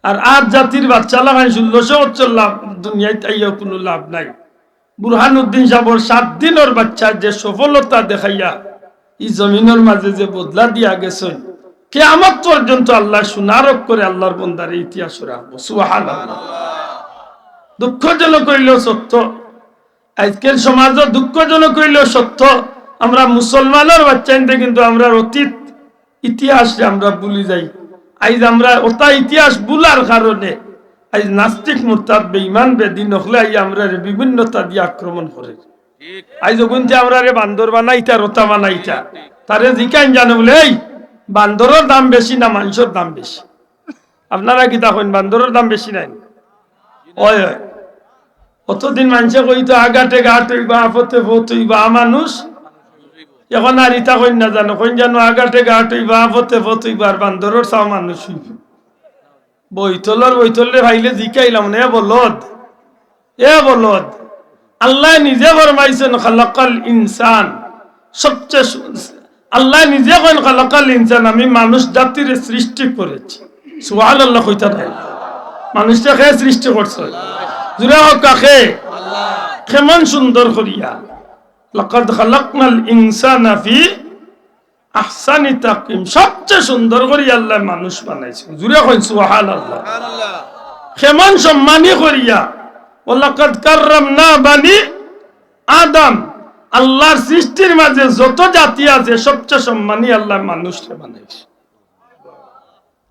A: আর আজ জাতির বাচ্চা লাগান 1600 বছর লাভ দুনিয়ায় তাইয়াও কোনো লাভ নাই। বুরহানুদ্দিন সাহেবর 7 দিনের বাচ্চা যে সফলতা দেখাইয়া এই জমিনের মাঝে যে বদলা দিয়া গেছেন, কিয়ামত পর্যন্ত আল্লাহ সুনারক করে আল্লাহর বন্দারে ইতিহাস রাখবো। সুবহানাল্লাহ। দুঃখজনক হইলেও সত্য, আজকের সমাজও দুঃখজনক হইলেও সত্য, আমরা মুসলমানের বাচ্চা কিন্তু আমরা অতীত ইতিহাস আমরা ভুলি যাই। আজ আমরা ওটা ইতিহাস ভুলার কারণে আজ নাস্তিক মুরতাদ বেঈমান বেদিন হলে আমরা বিভিন্নতা দিয়ে আক্রমণ করে। আজ যখন আমরা বান্দর বানাইতা রোতা বানাইতা তারে জিকাইন জানো বলে এই বান্দরের দাম বেশি না মানুষের দাম বেশি? আপনারা কি তখন বান্দরের দাম বেশি নাই? ওই অতদিন মানুষে কইতো আগাতে গাট হইবা আপতে ভোট হইবা মানুষ, এখন আর ইতা কইন না জানো, কইন জানো আগাতে গাট হইবা আপতে ভোট হইবা আর বান্দরের চাও মানুষ হইব। বইতলে ভাইলে জিকাইলাম না, এ বলদ আল্লাহ নিজে ফরমাইছেন খালাকাল ইনসান, সবচেয়ে আল্লাহ নিজে কইন খালাকাল ইনসান, আমি মানুষ জাতির সৃষ্টি করেছি। সুবহানাল্লাহ কইতা নাই? মানুষটা কে সৃষ্টি করছে? জুরা হোক কাকে? কেমন সুন্দর করিয়া লাকাদ খালাকনাল ইনসানা ফি আহসানি তাকওয়িম, সবচেয়ে সুন্দর করিয়া আল্লাহ মানুষ বানাইছে। জুরা কইন সুবহানাল্লাহ। কেমন সম্মানী করিয়া ওয়ালাকাদ কাররামনা বানি আদম, আল্লাহর সৃষ্টির মাঝে যত জাতি আছে সবচেয়ে সম্মানী আল্লাহ মানুষকে বানাইছে।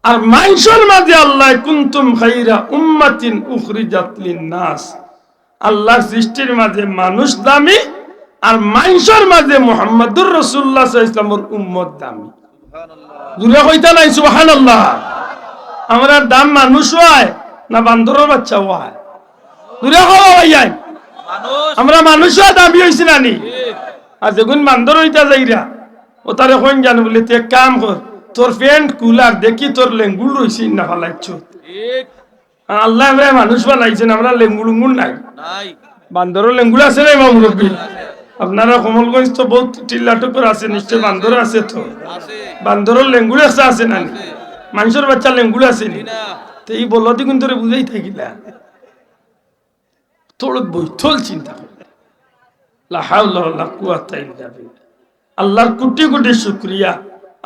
A: আর মানুষের মাঝে আল্লাহ কুনতুম খাইরা উম্মাতিন উখরিজাত লিন-নাস, আল্লাহর সৃষ্টির মাঝে মানুষ দামি আর মানুষের মাঝে মুহাম্মদুর রাসূলুল্লাহ সাল্লাল্লাহু আলাইহি ওয়াসাল্লামের উম্মত দামি। সুবহানাল্লাহ। জুরে কইতা নাই সুবহানাল্লাহ? আমরা দাম মানুষ হয় না বান্দরের বাচ্চা হয়? জুরে কও ভাইয়া, আমরা মানুষ দামি হইছি না নি? আর যখন বান্দর হইতা যাইরা ও তারে কইন জানো বলে তে কাম কর, তোর প্যান্ট কুলার দেখি তোর লেঙ্গুল রইছি না ফালাইছ। ঠিক আল্লাহ আমরা মানুষ বানাইছেন, আমরা লেঙ্গুল নাই। বান্দরের লেঙ্গুল আছে রে মুরব্বী? আপনারা কমলগঞ্জ তো বহুত টিল্লাটুকুর আছে, নিশ্চয় বান্দর আছে। তো বান্দরের লেঙ্গুল আছে না? মানুষের বাচ্চা লেঙ্গুল আছে নি? তো এই বলদি কিন্তু বুঝাই থাকিলা তোর বৈঠল চিন্তা করে। লা হাওলা ওয়ালা কুওয়াতা ইল্লা বিল্লাহ। আল্লাহর কোটি কোটি শুকরিয়া,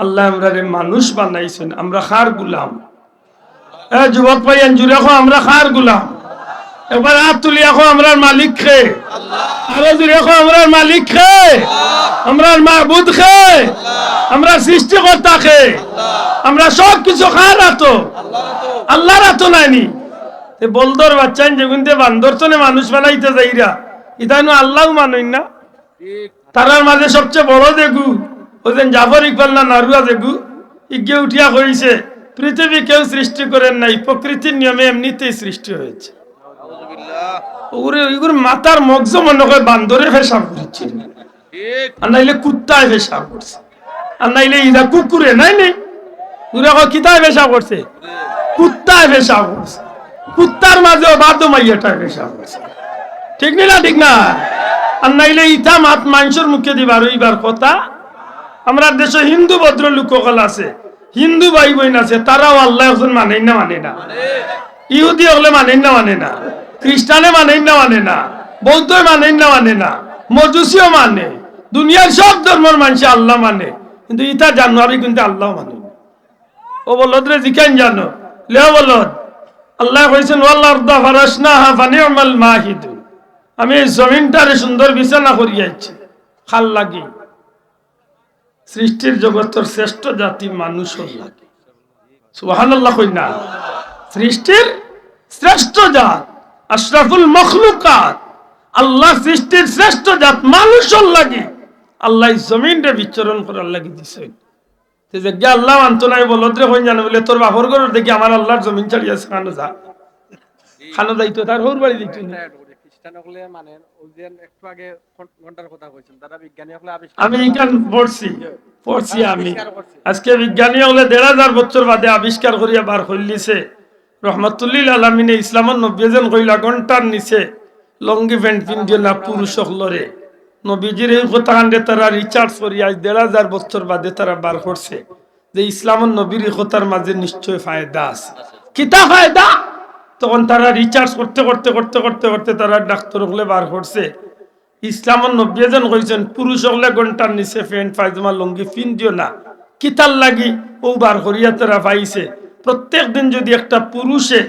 A: আল্লাহ আমরা মানুষ বানাইছেন, আমরা খার গুলাম। যুবক ভাইয়ান জুড়ে আমরা খার গুলাম। এবার হাত তুলি এখন আমরা মালিক খে, আরো জুড়ে আমরা মালিক খে, আমরা মাহবুদ খে, আমরা সৃষ্টিকর্তা খে, আমরা সব কিছু খার আতো আল্লাহর আতো নাইনি। বলদর বাচ্চা যেগুন বান্দর তো মানুষ বানাইতে যাইরা ইতানো আল্লাহ মানুষ না। তারার মাঝে সবচেয়ে বড় দেখু ওদের জাফর ইকবাল না নারুয়া দেখু ইগে উঠিয়া কইছে পৃথিবী কেউ সৃষ্টি করেন নাই, প্রকৃতির নিয়মে এমনিতেই সৃষ্টি হয়েছে। ওগুলো মাথার মগজ মনে করে বান্দরে পেশাব করছে, আর নাইলে কুত্তায় পেশাব করছে, আর নাইলে ইরা কুকুরে নাই নি কিতায় পেশাব করছে, কুত্তায় পেশাব করছে, কুত্তার মাঝেও বাদমাইয়াটায় পেশাব করছে। ঠিক না? ঠিক না? আর নাইলে ইটা মাত মানুষের মুখে দিবার ওইবার কথা। আমরা দেশে হিন্দু ভদ্র লোকসকল আছে, হিন্দু ভাই বোন আছে, তারাও আল্লাহ একজন মানে না, ইহুদি হলে মানে না, খ্রিস্টানে মানে না, বৌদ্ধ মানে না, মজুসিও মানে, দুনিয়ার সব ধর্মের মানুষ আল্লাহ মানে, কিন্তু ইটা জানুয়ারি কিন্তু আল্লাহ মানে। ও বলদ রে জিকান জানো লেও বলদ, আল্লাহ কইছেন ওয়াল্লারদা ফারাশনাহা ফানিউমাল মাহিদুন, আমি এই জমিনটারে সুন্দর বিছানা করিয়াছি খাল লাগি। সৃষ্টির জগতের শ্রেষ্ঠ জাতি মানুষ লাগে, সুবহানাল্লাহ কই না? সৃষ্টির শ্রেষ্ঠ জাত, আশরাফুল মখলুকাত, আল্লাহ সৃষ্টির শ্রেষ্ঠ জাত মানুষ লাগে। আল্লাহ জমিনটা বিচরণ করার লাগি দিছে। যে আল্লাহ মানত নাই বলদ্রে হইন জানো বলে তোর বাপর ঘরের দেখি আমার আল্লাহর জমিন ছাড়িয়েছে, খানো যা খানো যাইতো, তার হোর বাড়ি দিত না। আমি এখান পড়ছি আমি আজকে বিজ্ঞানী হলে ১৫০০ বছর বাদে আবিষ্কার করিয়া বার হইলিছে রহমতুল্লিল আলমিনে ইসলামের নব্বীজন কইলা ঘন্টার নিচে লঙ্গি প্যান্ট পিন্ধিও না পুরুষ হলরে। নবীজির এই কথা কাণ্ডে তারা রিচার্জ করি আজ ১৫০০ বছর বাদে তারা বার করছে যে ইসলামের নবীর এই কথার মাঝে নিশ্চয় ফায়দা আছে। কিতা ফায়দা? তখন তারা রিচার্জ করতে করতে করতে করতে করতে তারা ডাক্তার হলে বার করছে ইসলামের নব্বীজন কইছেন পুরুষ হলে ঘন্টার নিচে প্যান্ট পায়জামা লঙ্গি পিন্ধিও না। কিতার লাগি ও বার করিয়া তারা পাইছে প্রত্যেক দিন যদি একটা পুরুষে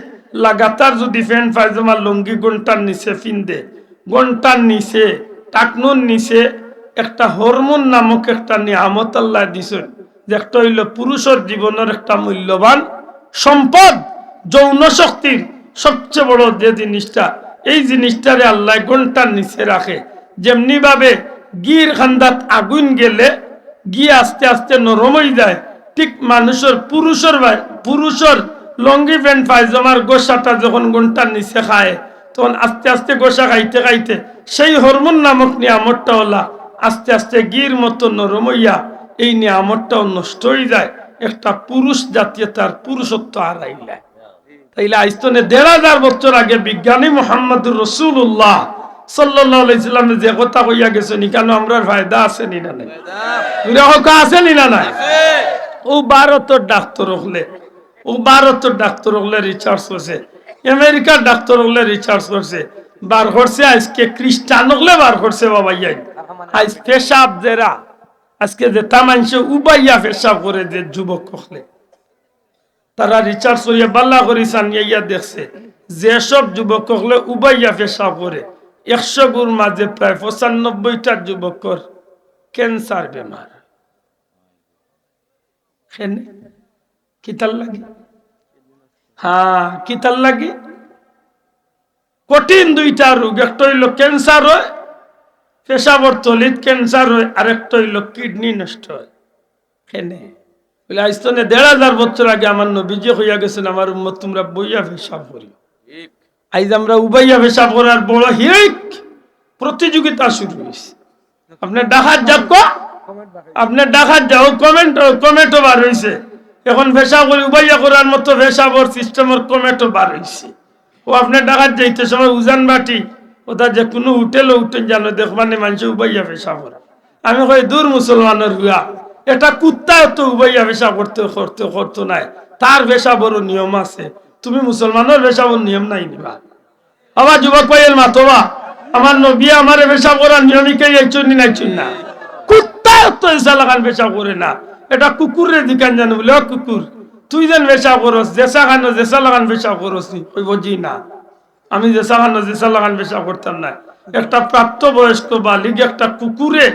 A: লাগাতার যদি প্যান্ট পায়জামা লঙ্গি ঘন্টার নিচে পিন্দে, ঘন্টার নিচে টাকনুর নিচে একটা হরমোন নামক একটা নিয়ামত আল্লাহ দিছেন, যে একটা হইল পুরুষের জীবনের একটা মূল্যবান সম্পদ, যৌন শক্তির সবচেয়ে বড় যে জিনিসটা, এই জিনিসটারে আল্লাহ ঘন্টার নিচে রাখে। যেমনি ভাবে গির খান্দাত আগুন গেলে গি আস্তে আস্তে নরম হয়ে যায়, ঠিক মানুষের পুরুষের লঙ্গি প্যান্ট পায়জামার গোসাটা যখন ঘন্টার নিচে খায় তখন আস্তে আস্তে গোসা খাইতে খাইতে সেই হরমোন নামক নিয়ামতটা হলা আস্তে আস্তে গির মতো নরম হইয়া এই নিয়ামতটাও নষ্ট হয়ে যায়, একটা পুরুষ জাতীয় তার পুরুষত্ব হারাইলে। তাইলে আইস্তনে ১৫০০ বছর আগে বিজ্ঞানী মোহাম্মদুর রাসূলুল্লাহ সাল্লাল্লাহু আলাইহি সাল্লাম যে কথা কইয়া গেছেন, কেন আমরার ফায়দা আছে নি না নাই? আছে নি না নাই? ও ভারতের ডাক্তার হলে রিসার্চ করছে, আমেরিকার ডাক্তার হলে রিসার্চ করছে, বার করছে আজকে খ্রিস্টান হলে বার করছে বাবা ইয়াই আজ পেশাব যেরা আজকে যে তামানসে উবাইয়া পেশাব করে যে যুবক হলে তারা রিসার্চ করিয়া বাল্লা করি সানিয়া দেখছে যেসব যুবক হলে উবাইয়া পেশাব করে ১০০ গুর মাঝে প্রায় ৯৫টা যুবকর ক্যান্সার বেমার। কিতার লাগে? হ্যাঁ, কিতার লাগে? কঠিন দুইটা রোগ, একটা হইল ক্যান্সার হয়, পেশাবর তলিত ক্যান্সার হয়, আর একটা হইল কিডনি নষ্ট হয়। কেনে বলে আইস্তনে ১৫০০ বছর আগে আমার নবীজি হইয়া গেছেন আমার উম্মত তোমরা বইয়া পেশাব করি। আইজ আমরা উবাইয়া পেশাব করার বড় হিরিক প্রতিযোগিতা শুরু হয়েছে। আপনার ডাকাত যাও কমেন্টও বার হয়েছে এখন পেশাব করে উবাইয়া করার মতো পেশাবর সিস্টেমের কমেন্টও বার হয়েছে। ও আপনার ডাকাত যাইতে সময় উজান বাটি ওটা যে কোনো হোটেলও উঠেন জানো দেখবানে মানুষ উবাইয়া পেশাব করে। আমি কই দূর মুসলমানের গুয়া, এটা কুত্তা তো উবাইয়া পেশাব করতো নাই, তার পেশাবরও নিয়ম আছে, তুমি মুসলমানের পেশাবর নিয়ম নাই নিবা। আবার যুবক ভাইয়ের মাতবা আমার নবী আমার পেশাব করার নিয়মিকাই চুনি নাই চুন না, কুত্তা তো এসা লাগান পেশাব করে না, এটা কুকুরের দিকান জানো বলে কুকুর তুই যেন পেশাব করস জেসা খানো জেসা লাগান পেশাব করস নি ওই বুঝি না, আমি জেসা খানো জেসা লাগান পেশাব করতাম না। একটা প্রাপ্তবয়স্ক বালিগ একটা কুকুরে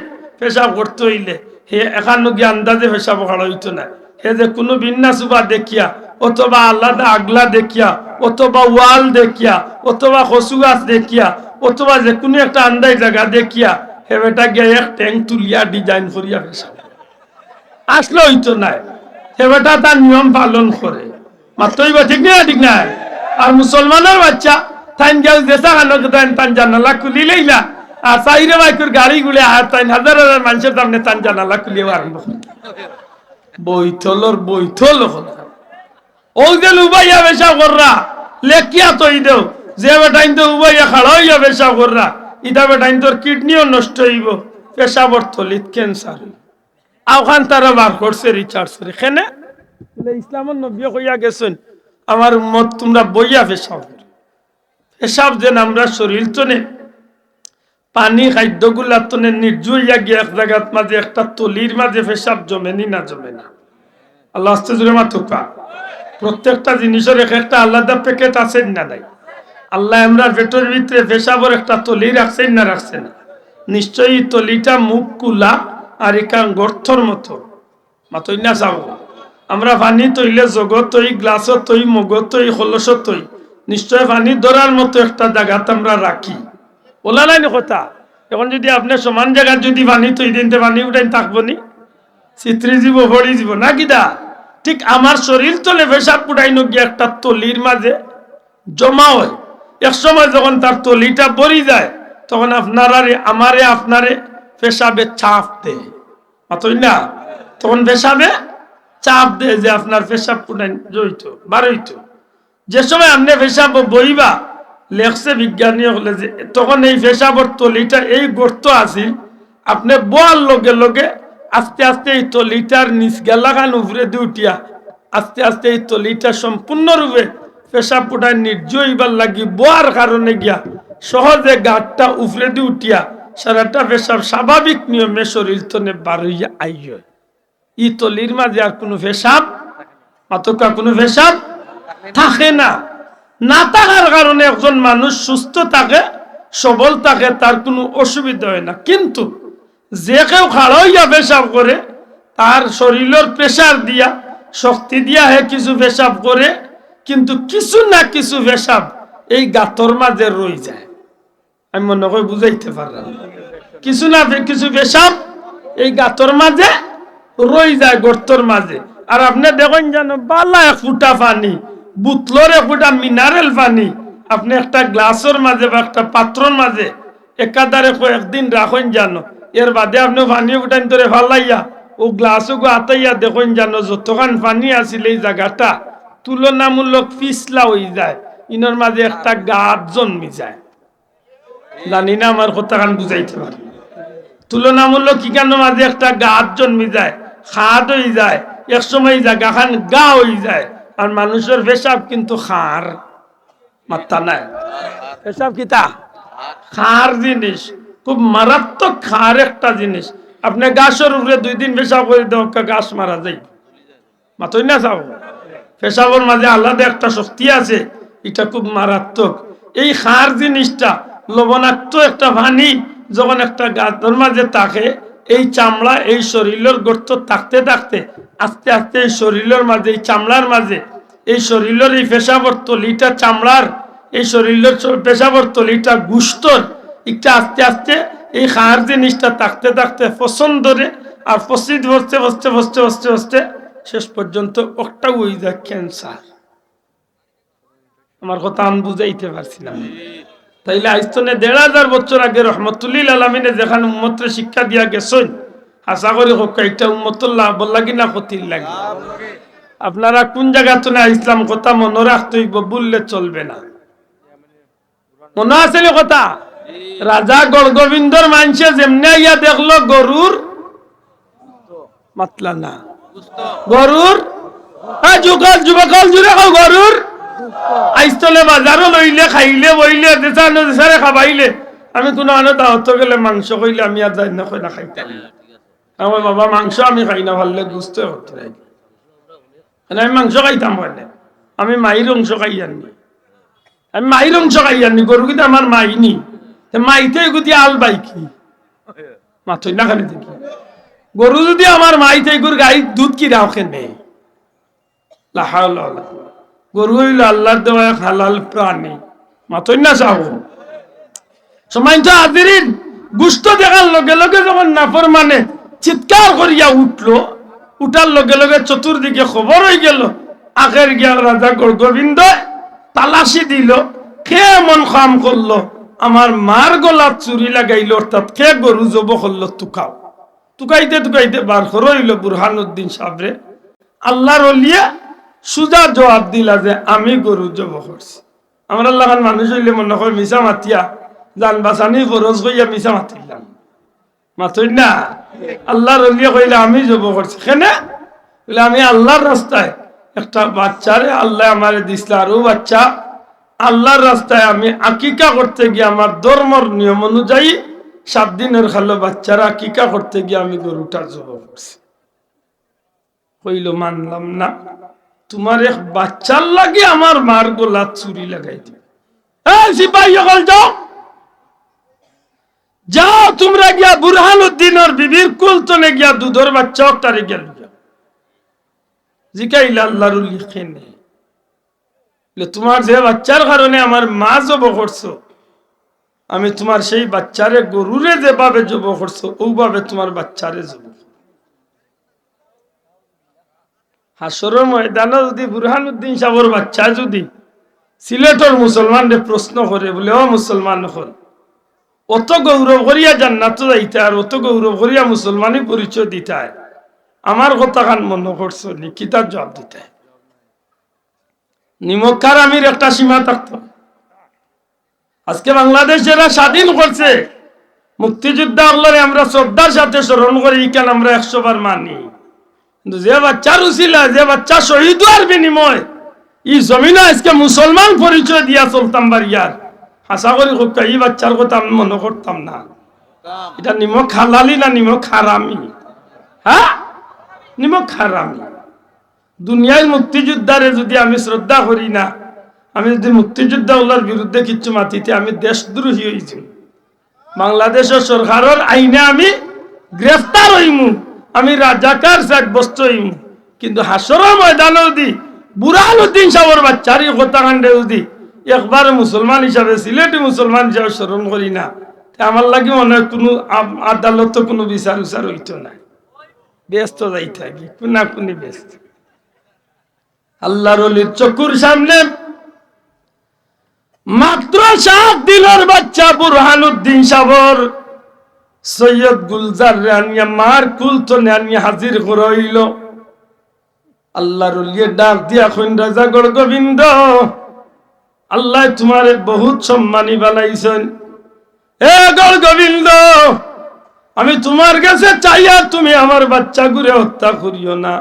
A: পেশাব করতে হইলে হে এখানো গিয়ে আন্দাজে পেশাব করা হইতো না, হে যে কোনো বিন্যাসুবা দেখিয়া অথবা আলাদা আগলা দেখিয়া অথবা ওয়াল দেখিয়া অথবা কচু গাছ দেখিয়া অথবা যে কোনো একটা আন্দাজ জায়গা দেখিয়া হে বেটা গিয়ে এক ট্যাঙ্ক তুলিয়া ডিজাইন করিয়া পেশাব আসলে হইতো না, হে বেটা তার নিয়ম পালন করে মাত্রই বা ঠিক না ঠিক না। আর মুসলমানের বাচ্চা তাই গেল দেশা খানো তান জানালা খুলি লইলা আর চাইরে বাইকের গাড়ি গুলি আর তাই হাজার হাজার মানুষের সামনে তান জানালা খুলিয়ে আরম্ভ বৈঠল ও যে উবাইয়া পেশাব কররা লেখিয়া তৈ দেও যে বেটা উবাইয়া খাড়া হইয়া পেশাব কররা ইটা বেটাইন তোর কিডনিও নষ্ট হইব, পেশাবর থলিত ক্যান্সার আওখান তারা বার করছে রিচার্জ করে খেনে ইসলামের নবী কইয়া গেছেন আমার উম্মত তোমরা বইয়া পেশাব করো। পেশাব যেন আমরা শরীর তনে পানি খাদ্যগুলা তনে নির্জুইয়া গিয়ে এক জায়গার মাঝে একটা তলির মাঝে পেশাব জমেনি না জমে না। আল্লাহ আস্তে জোরে মাতুকা। প্রত্যেকটা জিনিসের এক একটা আলাদা প্যাকেট আছে না নাই? আল্লাহ আমরা পেটের ভিতরে পেশাবর একটা তলি রাখছেন না রাখছে না? নিশ্চয়ই তলিটা মুখ কুলা আর এখান গর্থর মতো মাতই না যাও। আমরা পানি তৈলে জগৎ তৈ গ্লাস তৈ মগ তৈ খলস তৈ নিশ্চয় পানি ধরার মতো একটা জায়গাতে আমরা রাখি। বলা নাই কথা। এখন যদি আপনি সমান জায়গায় যদি পানি তৈ দিন পানি উঠাই থাকবো নি? চিত্রি যাব ভরি যাব না কিদা? ঠিক আমার শরীর তলে পেশাব উঠাইনো গিয়ে একটা তলির মাঝে জমা হয়। এক সময় যখন তার তলিটা ভরি যায় তখন আমারে আপনারে পেশাবে চাপ দেয় মাতই না? তখন পেশাবে চাপ দেয় যে আপনার পেশাব উঠাই জড়িত বারইত। যে সময় আপনি পেশাব বইবা লেখছে বিজ্ঞানী হলে যে তখন এই পেশাবর তলিটা এই গর্ত আছিল, আপনি বোয়ার লগে লগে আস্তে আস্তে এই তলিটার নিচ গেলাখান উপরে দিয়ে উঠিয়া আস্তে আস্তে এই তলিটা সম্পূর্ণরূপে পেশাব উঠায় নির্জয়বার লাগি বোয়ার কারণে গিয়া সহজে গাঁটটা উপরে দিয়ে উঠিয়া সারাটা পেশাব স্বাভাবিক নিয়মে শরীর তনে বার হইয়া আইয়। ই তলির মাঝে আর কোনো পেশাব মাতকা কোনো পেশাব থাকে না। না থাকার কারণে একজন মানুষ সুস্থ থাকে, সবল থাকে, তার কোনো অসুবিধা হয় না। কিন্তু যে কেউ খাড়া হইয়া পেশাব করে তার শরীরের প্রেসার দিয়া শক্তি দিয়া হে কিছু পেশাব করে, কিন্তু কিছু না কিছু পেশাব এই গাতর মাঝে রয়ে যায়। আমি মনে করি বুঝাইতে পারলাম। কিছু না কিছু পেশাব এই গাতর মাঝে রয়ে যায় গর্তর মাঝে। আর আপনি দেখেন জানো বালা এক ফুটা পানি বুতলর এক ফুটা মিনারেল পানি আপনি একটা গ্লাসের মাঝে বা একটা পাত্রর মাঝে একাধারে কয়েকদিন রাখেন জানো, এর বাদে আপনি পানি ফুটাইন ধরে ফালাইয়া ও গ্লাসও গো আতাইয়া দেখেন জানো যতখান পানি আছিল এই জায়গাটা তুলনামূলক পিছলা হয়ে যায়, ইনার মাঝে একটা গাছ জন্মি যায়। জানি না আমার কথাখান বুঝাইতে পারি। তুলনামূলক কি কেন মাঝে একটা গাছ জন্মি যায়, খাদ হয়ে যায়, এক সময় জায়গাখান গা হয়ে যায়। আর মানুষের পেশাব কিন্তু খার মাত্রা নাই। পেশাব কিতা খার জিনিস, খুব মারাত্মক খার একটা জিনিস। আপনি গাছের উপরে 2 দিন পেশাব করে দেওয়া গাছ মারা যায় মাতই না যাও। পেশাবের মাঝে আলাদা একটা শক্তি আছে, এটা খুব মারাত্মক। এই খার জিনিসটা লবণাক্ত একটা পানি যখন একটা গাছের মাঝে থাকে, এই চামড়া এই শরীরের গর্ত থাকতে থাকতে আস্তে আস্তে এই শরীরের মাঝে এই চামড়ার মাঝে এই শরীরের এই পেশাবর তলিটা চামড়ার এই শরীরের পেশাবর তলিটা গুস্তর একটা আস্তে আস্তে এই খার জিনিসটা থাকতে থাকতে পছন্দ ধরে আর পচিত বসতে বসতে বসতে বসতে বসতে শেষ পর্যন্ত একটা হয়ে যায় ক্যান্সার। আমার কথা আমি বুঝাইতে পারছি না। তাইলে আইস্তনে 1500 বছর আগে রহমতুল্লিল আলমিনে যেখানে উম্মতরে শিক্ষা দিয়া গেছেন, আশা করি হোক এটা উম্মতুল্লাহ বললা কিনা ক্ষতির লাগে। আপনারা কোন জায়গা তো না ইসলাম কথা মনে রাখতে হইব, বললে চলবে না। মনে আছে কথা রাজা গড়গোবিন্দর মানুষে যেমনি ইয়া দেখলো গরুর মাতলা না গরুর যুগল যুবকল জুড়ে গরুর আইস্তলে বাজারও লইলে খাইলে বইলে দেশানো দেশারে খাবাইলে। আমি কোনো আনো দাওয়াত গেলে মাংস কইলে আমি আর যাই না, না খাইতাম। আমার বাবা মাংস আমি খাই না, ভাললে বুঝতে হতে আমি মাংস খাইতাম বলে আমি মাইর অংশ খাই আননি, আমি মাইর অংশ খাই আননি। গরু কিন্তু আমার মাইনি, মাইতে গুতি আল বাইকি মাথই না খালি দেখি। গরু যদি আমার মাইতে গরু গাই দুধ কি রাও খেনে গরু হইল আল্লাহর দেওয়া হালাল প্রাণী মাতই না চাও। সময় তো আদিরিন গুস্ত দেখার লগে লগে যখন নাফর মানে চিৎকার করিয়া উঠলো, উঠার লগে লগে চতুর্দিকে খবর হয়ে গেল। আখের গিয়া রাজা গোবিন্দ তালাশি দিল, কে এমন কাম করলো আমার মার গলাত চুরি লাগাইলো, অর্থাৎ কে গরু জব করলো তুকাও। তুকাইতে তুকাইতে বার করে হইল বুরহানুদ্দিন সাবরে। আল্লাহর ওলিয়া সুজা জবাব দিলা যে আমি গরু জব করছি। আমরা লাগান মানুষ হইলে মনে হয় মিশা মাতিয়া জান বাঁচানি ফরজ কইয়া মিছা মাতিলাম, মাতই না। আল্লাহর ওলিয়া কইলে আমি জব করছি কেন, বলে আমি আল্লাহর রাস্তায় একটা বাচ্চারে আল্লাহ আমারে দিছিল, আর ও বাচ্চা আল্লাহর রাস্তায় আমি আকিকা করতে গিয়ে আমার ধর্মর নিয়ম অনুযায়ী 7 দিনের খালো বাচ্চারা আকিকা করতে গিয়ে আমি গরুটা জব করছি। কইল মানলাম না, তোমার এক বাচ্চার লাগে আমার মার গোলা চুরি লাগাই দিবে। সিপাহী সকল যাও, যাও তোমরা গিয়া বুরহানুদ্দিনের বিবির কুলতনে গিয়া দুধের বাচ্চা একটারে গেল জিকাইল আল্লাহর লিখেনে, তোমার যে বাচ্চার কারণে আমার মা জব করছো, আমি তোমার সেই বাচ্চারে গরুরে যেভাবে জব করছো ওইভাবে তোমার বাচ্চারে জব। হাসরের ময়দানে যদি বুরহানুদ্দিন সাহেবের বাচ্চা যদি সিলেটের মুসলমানরে প্রশ্ন করে, বলে ও মুসলমান হল, অত গৌরব করিয়া জান্নাত যাইতে আর অত গৌরব করিয়া মুসলমানি পরিচয় দিতে হয়, আমার কথা খান মনে করছো নি, কিতাব জবাব দিতে হয়। নিমক্কার আমির একটা সীমা থাকতো। আজকে বাংলাদেশেরা স্বাধীন করছে, মুক্তিযোদ্ধা আল্লাহরে আমরা শ্রদ্ধার সাথে স্মরণ করি, কেন আমরা 100 বার মানি, কিন্তু যে বাচ্চার উছিলা, যে বাচ্চা শহীদ হওয়ার বিনিময় এই জমিনে আজকে মুসলমান পরিচয় দিয়া চলতাম বাড়িয়ার, আশা করি এই বাচ্চার কথা আমি মনে করতাম না। এটা নিমক হালালি না নিমক হারামি? হ্যাঁ, নিমক হারামি। দুনিয়ায় মুক্তিযোদ্ধারে যদি আমি শ্রদ্ধা করি না, আমি যদি মুক্তিযোদ্ধা ওলার বিরুদ্ধে কিচ্ছু মাতিতে, আমি দেশদ্রোহী হয়েছি। বাংলাদেশের সরকারের আইনে আমি গ্রেফতার হইমু, আমি রাজাকার সাব্যস্ত হইমু, কিন্তু হাসরের ময়দানে যদি বুরহানুদ্দিন সাহেবের বাচ্চারি হত্যাকাণ্ডে যদি একবার মুসলমান হিসাবে, সিলেটি মুসলমান হিসাবে স্মরণ করি না, আমার লাগে মনে হয় কোনো আদালত কোনো বিচার উচার হইত না, ব্যস্ত যাই থাকি কোনা কোনি ব্যস্ত। আল্লাহর ওলির চকুর সামনে মাত্র 7 দিনের বাচ্চা বুরহানুদ্দিন সাহেবের সৈয়দ গুলজার রানিয়া মার কুলতনে আনিয়া হাজির হইল। আল্লাহর ওলিয়ে ডাক দিয়া কইন, রাজা গড় গোবিন্দ, আল্লাহ তোমারে বহুত সম্মানী বানাইছেন। এ গড় গোবিন্দ, আমি তোমার কাছে চাইয়া তুমি আমার বাচ্চা গুরে হত্যা করিও না।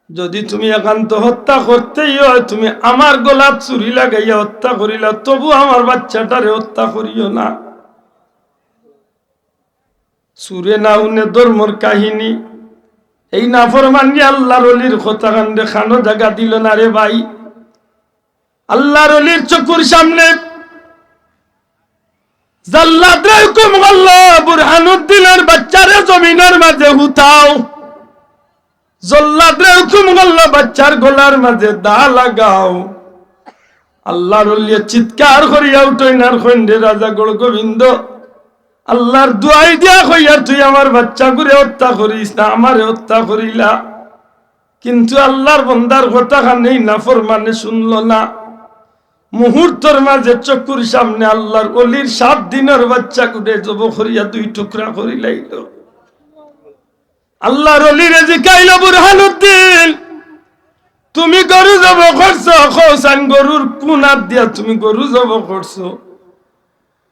A: যদি তুমি একান্ত হত্যা করতেই হয়, তুমি আমার গলাত চুরি লাগাইয়া হত্যা করিলা, তবু আমার বাচ্চাটারে হত্যা করিও না। সুরে না উনে ধর্মর কাহিনী, এই নাফরমানি আল্লাহর ওলির হত্যাকাণ্ডে খানো জায়গা দিল না রে ভাই। আল্লাহর ওলির চকুর সামনে জাল্লাদরে হুকুম করলো, বুরহানুদ্দিনের বাচ্চারে জমিনের মাঝে হুতাও। জল্লাদরে হুকুম করলো, বাচ্চার গলার মাঝে দা লাগাও। আল্লাহর ওলি চিৎকার করিয়া উঠইনার কইন্ডে, রাজা গড় গোবিন্দ, আল্লাহর দুয়াই দিয়া কইয়া তুই আমার বাচ্চা গুরে হত্যা করিস না, আমারে হত্যা করিলা। কিন্তু আল্লাহর বন্দার কথা খানেই নাফরমানে শুনল না। মুহূর্তের মাঝে চকুর সামনে আল্লাহর ওলির 7 দিনের বাচ্চা গুড়ে জব করিয়া 2 টুকরা করিলাইল। আল্লাহর ওলিরে জিকাইল, বুরহানুদ্দিন তুমি গরু জব করছো? খোসান গরুর কুনাত দিয়া তুমি গরু জব করছো?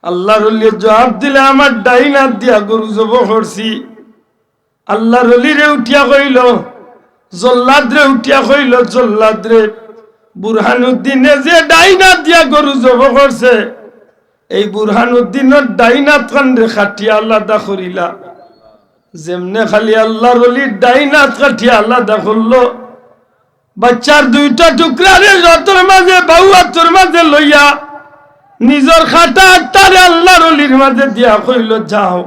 A: আল্লাহর ওলির জবাব দিলে, আমার ডাইনাত দিয়া গরু জব করছি। আল্লাহর ওলিরে উঠিয়া কইল, জল্লাদরে উঠিয়া কইল, জল্লাদরে বুরহানুদ্দিনে যে ডাইনাত দিয়া গরু জব করছে, এই বুরহানুদ্দিনের ডাইনাত কান্ডে খাটিয়া আলাদা করিলা। যেমনে খালি আল্লাহর ওলির ডাইনাত কাটিয়া আলাদা করলো, বাচ্চার 2টা টুকরা রে যতর মাঝে বাউয়াতর মাঝে লইয়া নিজের খাটা আটটারে আল্লাহর ওলির মাঝে দিয়া কইল, যাও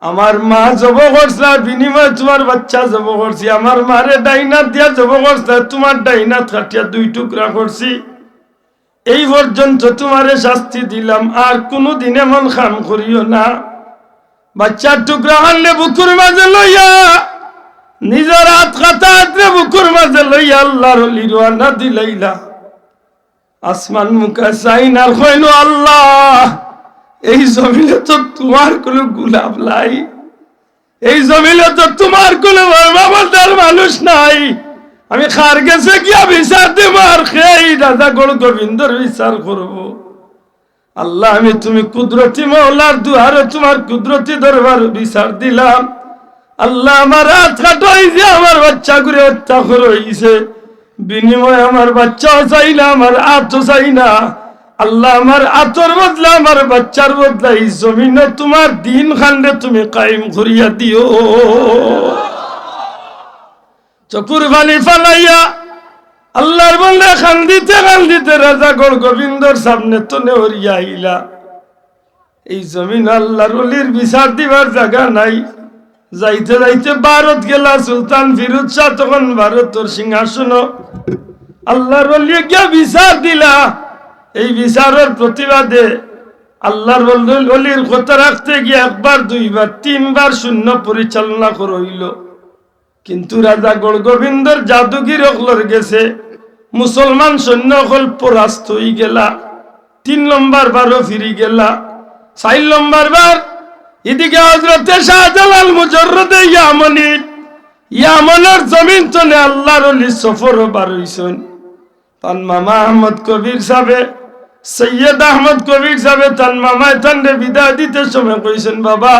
A: আমার মা জব করছে, বিনিময়ে তোমার বাচ্চা জব করছি। আমার মারে ডাইনাত দিয়া জব করছে, তোমার ডাইনাত কাটিয়া 2 টুকরা করছি। এই পর্যন্ত তোমারে শাস্তি দিলাম, আর কোনোদিন এমন কাম করিও না। বাচ্চার টুকরা আনলে বুকুর মাঝে লইয়া, নিজের হাত খাতা আত্রে বুকুর মাঝে লইয়া আল্লাহর ওলি রওনা দিলাইলা। আসমান মুখা চাইন আর কইল, আল্লাহ এই জমিনে তো তোমার কোনো গোলাপ নাই, এই জমিনে তো তোমার কোনো বাবাদার মানুষ নাই, আমি খার গেছে গিয়া বিচার দেব, আর খেয়ে রাজা গড় গোবিন্দর বিচার করব। আল্লাহ আমি তুমি কুদরতি মওলার দুয়ারে তোমার কুদরতি দরবার বিচার দিলাম। আল্লাহ আমার হাত কাটাই যে আমার বাচ্চা করে হত্যা করে হইছে, বিনিময়ে আমার বাচ্চাও চাই না, আমার হাতও চাই না। আল্লাহ আমার আতর বদলা আমার বাচ্চার বদলা এই জমিনে তোমার দিন খান্ডে তুমি কায়েম করিয়া দিও। চকুর পানি ফালাইয়া আল্লাহর বলে কান্দিতে কান্দিতে রাজা গড় গোবিন্দর সামনে তো নেওয়ারিয়া আইলা। এই জমিন আল্লাহর ওলির বিচার দিবার জায়গা নাই। যাইতে যাইতে ভারত গেলা সুলতান ফিরোজ শাহ, তখন ভারতের সিংহাসন আল্লাহর ওলি গিয়া বিচার দিলা। এই বিচারের প্রতিবাদে আল্লাহর ওলির কথা রাখতে গিয়ে একবার দুইবার তিনবার শূন্য পরিচালনা করইল। কিন্তু রাজা গড় গোবিন্দর জাদুগির অকলর গেছে, মুসলমান সৈন্য অকল পরাস্ত হয়ে গেলা। 3 নম্বর বারও ফিরি গেলা। 4 নম্বর বার এদিকে হযরতে শাহজালাল মুজররদে ইয়ামনের জমিন তনে আল্লাহর ওলি সফর বার হইছেন। তান মামা আহমদ কবির সাহেবে, সৈয়দ আহমদ কবির সাহেবে তান মামায় তানরে বিদায় দিতে সময় কইছেন, বাবা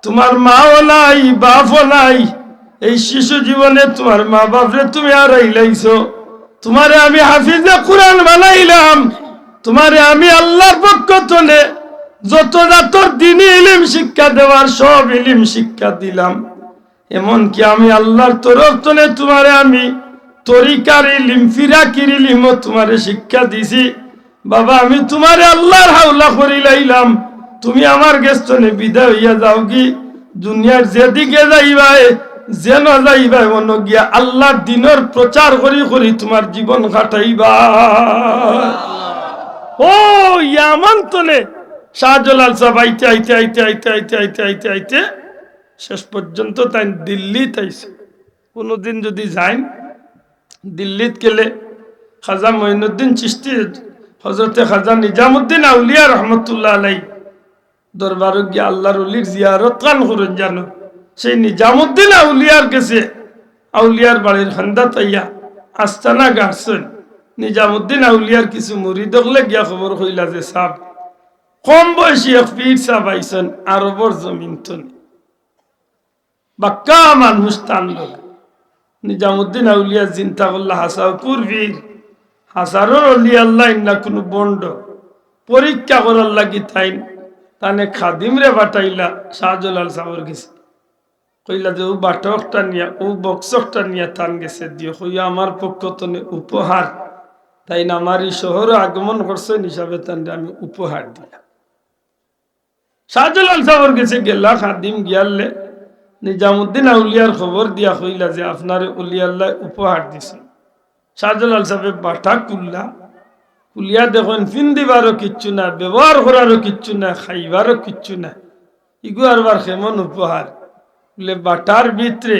A: তোমার মাও নাই বাপও নাই, এই শিশু জীবনে তোমার মা বাপরে তুমি হারাইলাইছো। তোমারে আমি হাফিজে কুরআন বানাইলাম, তোমারে আমি আল্লাহর পক্ষ থেকে যত জাতর দ্বীনি ইলম শিক্ষা দেওয়ার সব ইলম শিক্ষা দিলাম। এমনকি আমি আল্লাহর তরফ থেকে তোমারে আমি তরিকার ইলম ফিরাকির ইলমও তোমারে শিক্ষা দিছি। বাবা আমি তোমারে আল্লাহর হাওলা করিলাইলাম, তুমি আমার গেস্তনে বিদায় হইয়া যাও কি। দুনিয়ার যেদিকে যাইবাই যেন যাইবাই মন গিয়া আল্লাহর দিনের প্রচার করি করি তোমার জীবন কাটাইবা। ও ইয়ামান তনে শাহজালাল সাহেব আইতে আইতে আইতে আইতে আইতে আইতে আইতে আইতে শেষ পর্যন্ত তাই দিল্লিত আইছে। কোনোদিন যদি যাইন দিল্লিত গেলে খাজা মঈনুদ্দিন চিশতি, হযরতে খাজা নিজামুদ্দিন আউলিয়া রহমতুল্লাহ আলাই দরবার গিয়ে আল্লাহর ওলির জিয়ারত কান করুন জানো। সেই নিজামুদ্দিন আউলিয়ার কাছে আউলিয়ার বাড়ির খান্দা তাইয়া আস্তানা গাড়ছেন। নিজামুদ্দিন আউলিয়ার কিছু মুরিদ হলে গিয়া খবর হইলা যে সাহ কম বয়সী এক পীর সাহ আইছেন আরবর জমিন তনে, বাক্কা মানুষ টান লোক। নিজামুদ্দিন আউলিয়া চিন্তা করলা হাসাও কুরবীর হাসারোর অলি আল্লাহ না কোনো বন্ড পরীক্ষা করার লাগি তাই তানে খাদিম রে বাটাইলা শাহজালাল সাহর গেছে। কইলা যে ও বাটকটা নিয়া ও বক্সকটা নিয়া টান গেছে দিও, কইয়া আমার পক্ষ তনে উপহার। তাই না আমার এই শহরে আগমন করছেন হিসাবে তানরে আমি উপহার দিলাম। শাহজালাল সাহর গেছে গেলা খাদিম গিয়ালে নিজামুদ্দিন আউলিয়ার খবর দিয়া কইলা যে আপনার উলি আল্লাহ উপহার দিছে। শাহজালাল সাহেব বাটা কুল্লা কুলিয়া দেখুন ফিন দিবারও কিচ্ছু না, ব্যবহার করারও কিচ্ছু না, খাইবারও কিচ্ছু না। ইগু আরবার কেমন উপহার বলে বাটার ভিতরে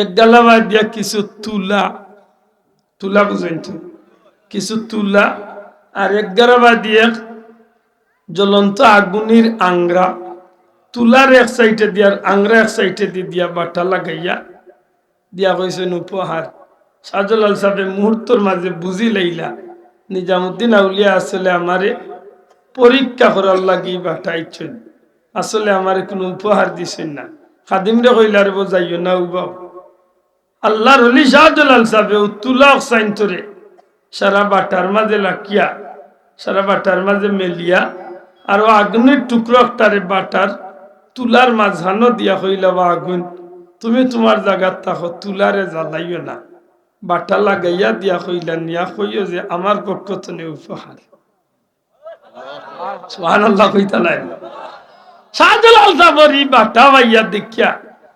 A: এক গালাবা দিয়া কিছু তুলা, তুলা বুঝেন তো, কিছু তুলা আর এক গালাবা দিয়ে জ্বলন্ত আগুনের আংরা, তুলার এক সাইডে দিয়ার আংরা এক সাইডে দিয়া বাটা লাগাইয়া দিয়া কইছেন উপহার। শাহজালাল সাহেব মুহূর্তের মাঝে বুঝি লাইলা নিজামুদ্দিন আউলিয়া আসলে আমারে পরীক্ষা করার লাগি বাটাইছেন, আসলে আমারে কোনো উপহার দিছেন না। খাদিমরে কইলার বোঝাইও না উবাও। আল্লাহর ওলি শাহজালাল সাহেব তুলা সাইন্তরে সারা বাটার মাঝে লাকিয়া সারা বাটার মাঝে মেলিয়া আর আগুনের টুকরো একটারে বাটার তুলার মাঝখানো দিয়া কইলা বা আগুন তুমি তোমার জায়গার থাকো, তুলারে জ্বালাইও না। বাটা লাগাইয়া দিয়া কইলা নিয়া কইও যে আমার পক্ষ থেকে উপহার। সুবহানাল্লাহ কইতা নাই। শাহজালাল সাহেবের এই বাটা ভাইয়া দেখিয়া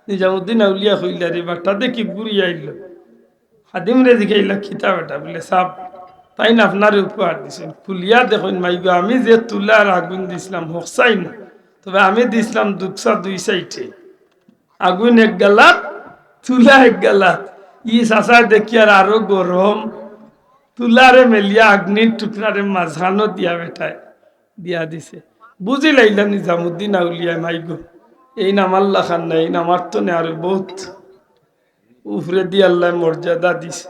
A: নিজামুদ্দিন আউলিয়া কইলা রে বাটা দেখি ঘুরি আইল। খাদিম রে জিগাইলা খিতা বেটা বলে সাহেব তাই না আপনার উপহার দিছেন। খুলিয়া দেখুন মাইগো আমি যে তুলার আগুন দিছিলাম হকসাই না, তবে আমি দিছিলাম দুকসা 2 সাইডে, আগুন এক গালাত তুলা এক গালাত। ই চাচা দেখি আর আরো গরম তুলারে মেলিয়া আগ্নির টুকরারে মাঝখানো দিয়া বেটায় দিয়া দিছে। বুঝি লাইলা নিজামুদ্দিন আউলিয়া মাইগো এই নাম আল্লাহ খান না, এই নাম আর তো নে আরো বহুত উফরে দিয়ে আল্লাহ মর্যাদা দিছে।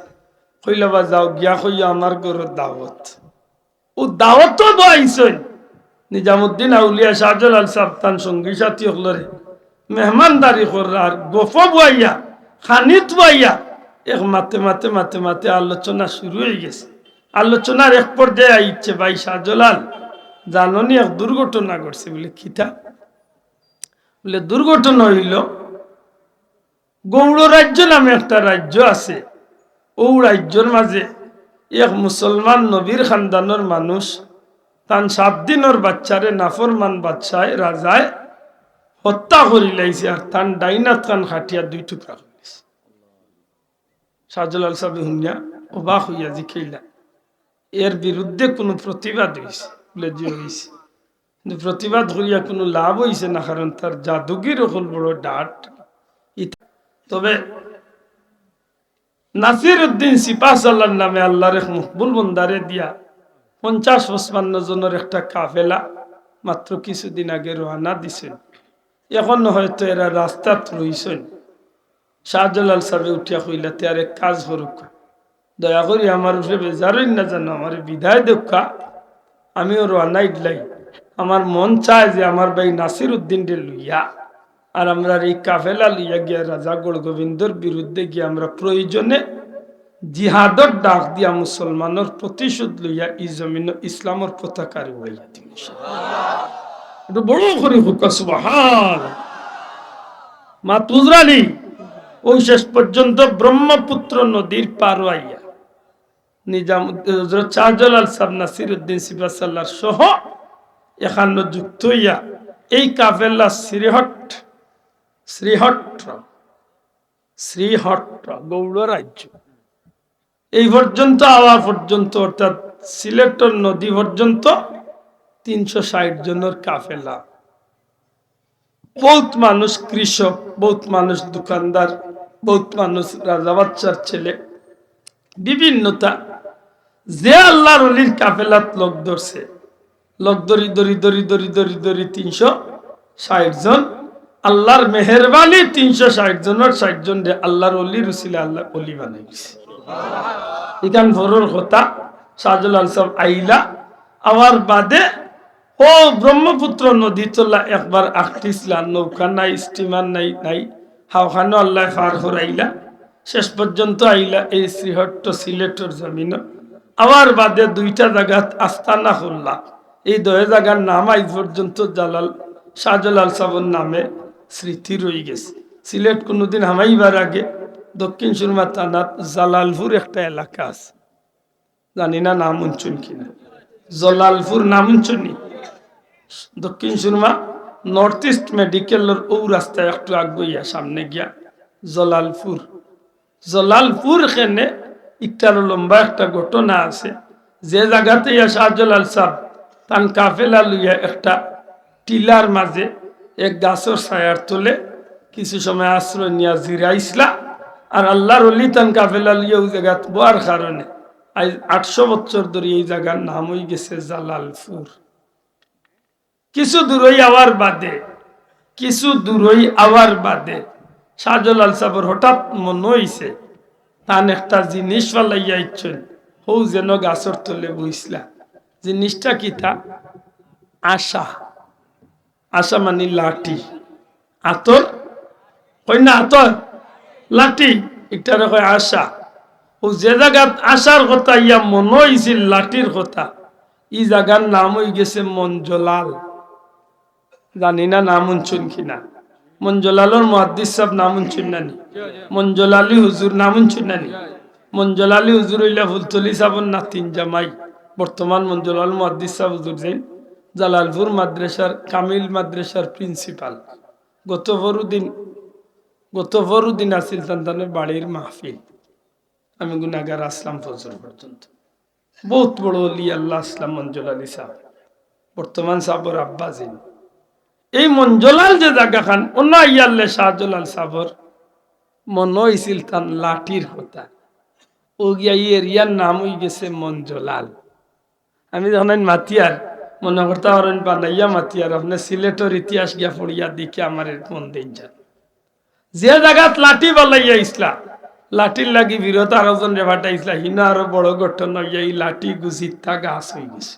A: কইলা বা যাও গিয়া কইয়া আমার গরুর দাওয়াত, ও দাওয়াতও বইছেন নিজামুদ্দিন আউলিয়া শাহজালাল সাহেব তান সঙ্গী সাথী হলরে মেহমানদারি করার গপ বইয়া খানিত বইয়া এক মাতে আলোচনা শুরু হয়ে গেছে। আলোচনার এক পর্যায়ে আইছে, ভাই শাহজালাল জাননি এক দুর্ঘটনা ঘটছে। বলে কিতা? বলে দুর্ঘটনা হইল গৌড় রাজ্য নামে একটা রাজ্য আছে, ও রাজ্যের মাঝে এক মুসলমান নবীর খানদানোর মানুষ তান 7 দিনের বাচ্চারে নাফরমান বাদশায় রাজায় হত্যা করি লাইছে, আর তান ডাইনাত খান খাটিয়া 2 টুকরা করেছে। শাহজালাল সাহেব হুনিয়া অবাক হইয়া জিখাইলা, এর বিরুদ্ধে কোনো প্রতিবাদ হয়েছে? বলে জি হয়েছে, কিন্তু প্রতিবাদ করিয়া কোনো লাভ হয়েছে না, কারণ তার জাদুগির হল বড় ডাট। তবে নাসির উদ্দিন সিপাহসাল্লার নামে আল্লাহর এক মকবুল বন্দারে দিয়া 50-55 জনের একটা কাফেলা মাত্র কিছুদিন আগে রওনা দিছেন। এখন হয়তো এরা রাস্তাত রইছেন। শাহজালাল সাহেব উঠিয়া কইলা, তে আর এক কাজ করুক, দয়া করি আমার উপরে বেজারই না জানো, আমার বিদায় দেখা, আমিও রওনা ইডলাই। আমার মন চায় যে আমার ভাই নাসির উদ্দিন রে লইয়া আর আমরা এই কাফেলা লইয়া গিয়া রাজা গড় গোবিন্দর বিরুদ্ধে গিয়া আমরা প্রয়োজনে জিহাদর ডাক দিয়া মুসলমানের প্রতিশোধ লইয়া এই জমিন ইসলামের পতাকা উড়াইয়া দিন। এটা বড় করে হুকা সুবহান। মা তুজরানি ওই শেষ পর্যন্ত ব্রহ্মপুত্র নদীর পার হইয়া নিজামুদ্দিন হযরত শাহজালাল সাহেব নাসির উদ্দিন সিপাহসাল্লার সহ এখানে যুক্ত হইয়া এই কাফেলা শ্রীহট্ট গৌড় রাজ্য এই পর্যন্ত আওয়া পর্যন্ত, অর্থাৎ সিলেটের নদী পর্যন্ত 360 জনের কাফেলা। বহুত মানুষ কৃষক, বহুত মানুষ দোকানদার, বহুত মানুষ রাজা বাচ্চার ছেলে, বিভিন্নতা। যে আল্লাহর ওলির কাফেলাত লোক ধরছে, লোক দরি 360 জন। আল্লাহর মেহেরবানি 360 জনের 60 জন রে আল্লাহর ওলির উসিলা আল্লাহ ওলি বানাই দিছে। ইকান ভোরের কথা শাহজালাল সাহেব আইলা আবার বাদে ও ব্রহ্মপুত্র নদী চলা একবার আখটিসলা, নৌকা নাই, স্টিমার নাই হাওখানো আল্লাহ পার হরাইলা, শেষ পর্যন্ত আইলা এই শ্রীহট্ট সিলেটের জমিন। আবার বাদে 2টা জায়গাত আস্তানা করলা। এই 2 জায়গার নাম আজ পর্যন্ত শাহজালাল সাহেবের নামে স্মৃতি রয়ে গেছে। সিলেট কোনোদিন হামাইবার আগে দক্ষিণ সুরমা থানার জালালপুর একটা এলাকা আছে, জানি না নাম উঞ্চন কিনা, জালালপুর নাম উঞ্চনি। দক্ষিণ সুরমা নর্থ ইস্ট মেডিকেলের ও রাস্তায় একটু আগুইয়া সামনে গিয়া জালালপুর এখানে একটার লম্বা একটা ঘটনা আছে। যে জায়গাতে শাহজালাল সাহেব তান কাফেলা লইয়া একটা টিলার মাঝে এক গাছের ছায়ার তোলে কিছু সময় আশ্রয় নিয়া জিরাইছিলা, আর আল্লাহর ওলি তান কাফেলা লইয়া ওই জায়গা বোয়ার কারণে আজ 800 বছর ধরে এই জায়গার নাম হয়ে গেছে জালালপুর। কিছু দূরই আওয়ার বাদে শাহজালাল সাহেবের হঠাৎ মনে হইছে তান একটা জিনিস ফালাইয়া ইচ্ছেন, হৌ যেন গাছর তলে বইসলা। জিনিসটা কি? তা আশা মানে লাঠি, আতর কই না, আতর লাঠি, এটারে কয় আশা। ও যে জায়গাত আশার কথা ইয়া মনে হইছিল লাঠির কথা, এই জায়গার নাম হয়ে গেছে মঞ্জলাল। জানি না নাম উঞ্চুন কিনা। মঞ্জলালর মুহাদ্দিস সাহেব নাম উঞ্চুন নানি, মঞ্জলালি হুজুর নাম উঞ্চুন নানি। মঞ্জলালি হুজুর হইলা ফুলতলি সাহেবের নাতিন জামাই। বর্তমান মঞ্জলাল মুহাদ্দিস সাহেব হুজুর যেন জালালপুর মাদ্রাসার কামিল মাদ্রাসার প্রিন্সিপাল। গত বড়দিন আসিল তাদের বাড়ির মাহফিল, আমি গুনাগার আসলাম ফজর পর্যন্ত। বহুত বড় অলি আল্লাহ আসলাম মঞ্জলালি সাহেব, বর্তমান সাহেবের আব্বা যেন। এই মঞ্জলাল যে জায়গা খান অন্য ইয়াল্লে শাহজালাল সাহেবের মনে হয়েছিল তার লাঠির কথা, ও গিয়া এই এরিয়ার নাম হয়ে গেছে মঞ্জলাল। আমি যখন মাতিয়ার মনে করতে পারেন বানাইয়া মাতিয়ার, আপনার সিলেটের ইতিহাস গিয়া পড়িয়া দেখে আমার মন দিন যান। যে জায়গাত লাঠি বালাইয়া ইসলা, লাঠির লাগি বিরত আরো জন রে ফাটাইছিলা, হিনা আরো বড় ঘটনা হইয়া এই লাঠি গুছিতা গাছ হয়ে গেছে।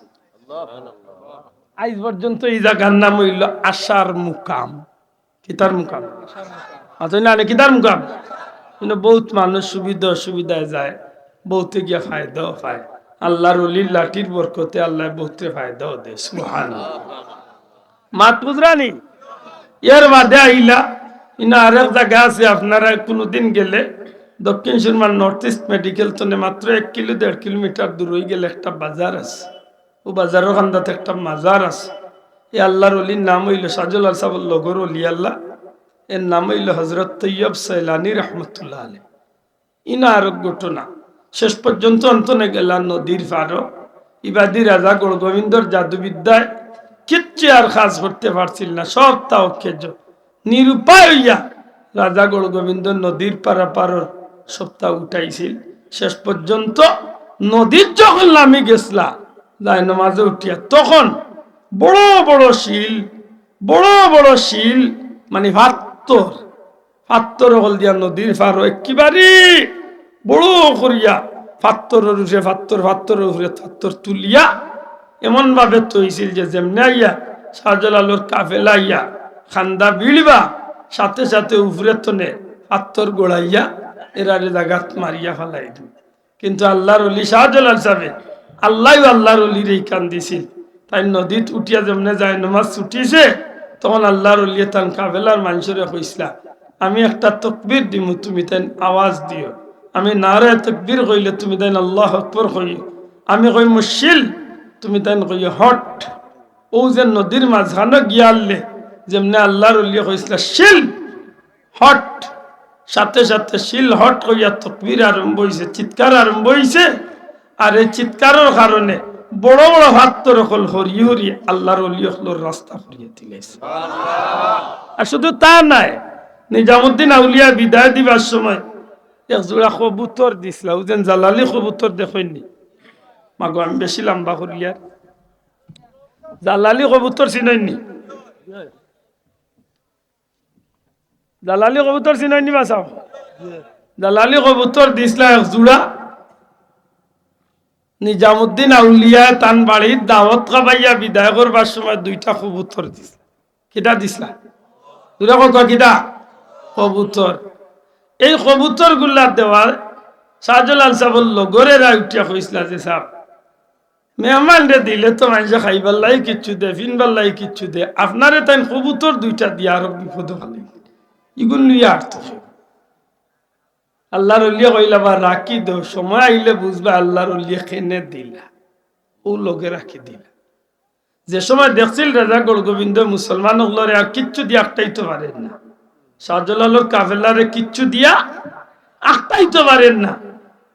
A: আজ পর্যন্ত এই জায়গার নাম হইল আশার মুকাম। কিতার মুকাম? আচ্ছা না কিতার মুকাম? কিন্তু বহুত মানুষ সুবিধা অসুবিধায় যায়, বহুতে গিয়া ফায়দাও পায়। আল্লাহর ওলির লাঠির বরকতে আল্লাহ বহুতে ফায়দাও দেয়। সুবহানাল্লাহ। মাত বুঝরানি এর বাদে আইলা ইনা আরেক জায়গা আছে, আপনারা কোনোদিন গেলে দক্ষিণ সুরমার নর্থ ইস্ট মেডিকেল তনে মাত্র 1 কিলো 1.5 কিলোমিটার দূর হয়ে গেলে একটা বাজার আছে। ও বাজারের কান্দাতে একটা মাজার আছে। এই আল্লাহর অলির নাম হইল সাজুল আল সাবুল লগর অলি আল্লাহ। এর নাম হইল হজরত তৈয়ব সৈলানি রহমতুল্লাহ আলী। ইনা আরো ঘটনা শেষ পর্যন্ত অন্তনে গেলা নদীর পারো। ইবাদি রাজা গোড় গোবিন্দর জাদুবিদ্যায় কিচ্ছু আর কাজ করতে পারছিল না, সব তাও খেজ নিরুপায় হইয়া রাজা গোড় গোবিন্দ নদীর পারাপারর সপ্তাহ উঠাইছিল। শেষ পর্যন্ত নদীর যখন নামি গেছলা যায় নামাজে উঠিয়া, তখন বড় বড় শিল, বড় বড় শিল মানে পাত্তর হল দিয়া নদীর পার একেবারে বড় করিয়া পাত্তরের উপরে পাত্তরের উপরে পাত্তর তুলিয়া এমন ভাবে তৈছিল যে যেমনি আইয়া শাহজালালুর কাফেলা আইয়া খান্দা বিড়বা সাথে সাথে উপরে তনে পাত্তর গোড়াইয়া এরারে জাগাত মারিয়া ফেলাই দিল। কিন্তু আল্লাহর অলি শাহজালাল সাহেব আল্লাহর অলির এই কান দিছিল। তাই নদীত উঠিয়া যেমনে যায় নমাজ ছুটিছে, তখন আল্লাহর অলিয়ে তান কাফেলার মানুষরে কইসলা, আমি একটা তকবীর দিমু, তুমি তাই আওয়াজ দিও। আমি নারে তকবীর কইলে তুমি তাই আল্লাহ আকবার কইও। আমি কই মুশিল, তুমি তাই কইও হট। ও যে নদীর মাঝখানে গিয়ালে যেমনে আল্লাহর অলিয়ে কইসলা শিল হট, সাথে সাথে শিল হট কইয়া তকবীর আরম্ভ হইছে, চিৎকার আরম্ভ হইছে। আর এই চিৎকারের কারণে বড় বড় ভাত্তর হল হরিয়ে হরিয়ে আল্লাহর অলিয়র রাস্তা হরিয়ে দিলেছে। আর শুধু তা নাই, নিজামুদ্দিন আউলিয়া বিদায় দিবার সময় এক জোড়া কবুতর দিছিল, যেন জালালি কবুতর দেখেননি মাগো, আমি বেশি লম্বা করিয়ার জালালি কবুতর চিনেননি? জালালি কবুতর চিনেননি বাসাও? জালালি কবুতর দিছিল এক জোড়া। নিজামুদ্দিন আউলিয়া তান বাড়ির দাওয়াত খাবাইয়া বিদায় করবার সময় 2টা কবুতর দিছিল। কিটা দিছলা? 2টা কত কিটা কবুতর। এই কবুতর গুলা দেওয়ার শাহজালাল সাহেবের লগরেরা উঠিয়া কইসলা যে সাহেব মেহমান রে দিলে তো মানুষে খাইবার লাই কিচ্ছু দে, ফিনবার লাই কিচ্ছু দে, আপনারে তাই কবুতর 2টা দিয়া আরো বিপদ খালি ইগুন লইয়া আর্থ। আল্লাহর অলিয়া কইলা বা রাখি দো, সময় আইলে বুঝবা আল্লাহর অলিয়া কেনে দিলা। ও লোকে রাখি দিলা। যে সময় দেখছিল রাজা গোড় গোবিন্দ মুসলমান হলরে আর কিচ্ছু দিয়ে আটকাইতে পারেন না, শাহজালালের কাফেলারে কিচ্ছু দিয়া আটকাইতে পারেন না।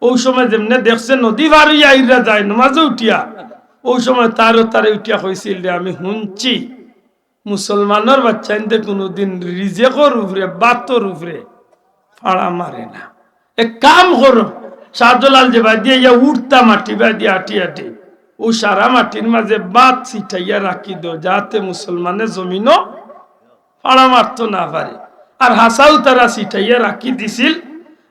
A: ওই সময় যেমনে দেখছে নদী পার হইয়া আইরা যায় নামাজে উঠিয়া, ওই সময় তারে উঠিয়া কইছিল রে আমি শুনছি মুসলমানের বাচ্চা ইন্দে কোনোদিন রিজেকর উপরে বাতর উপরে ফাড়া মারে না। এক কাম করো, শাহজালাল যে বাদিয়ে ইয়া উঠতা মাটি বাদিয়ে আটি আটি ও সারা মাটির মাঝে বাত ছিটাইয়া রাখি দো, যাতে মুসলমানের জমিনও ফাড়া মারতো না পারে। আর হাসাও তারা ছিটাইয়া রাখি দিছিল।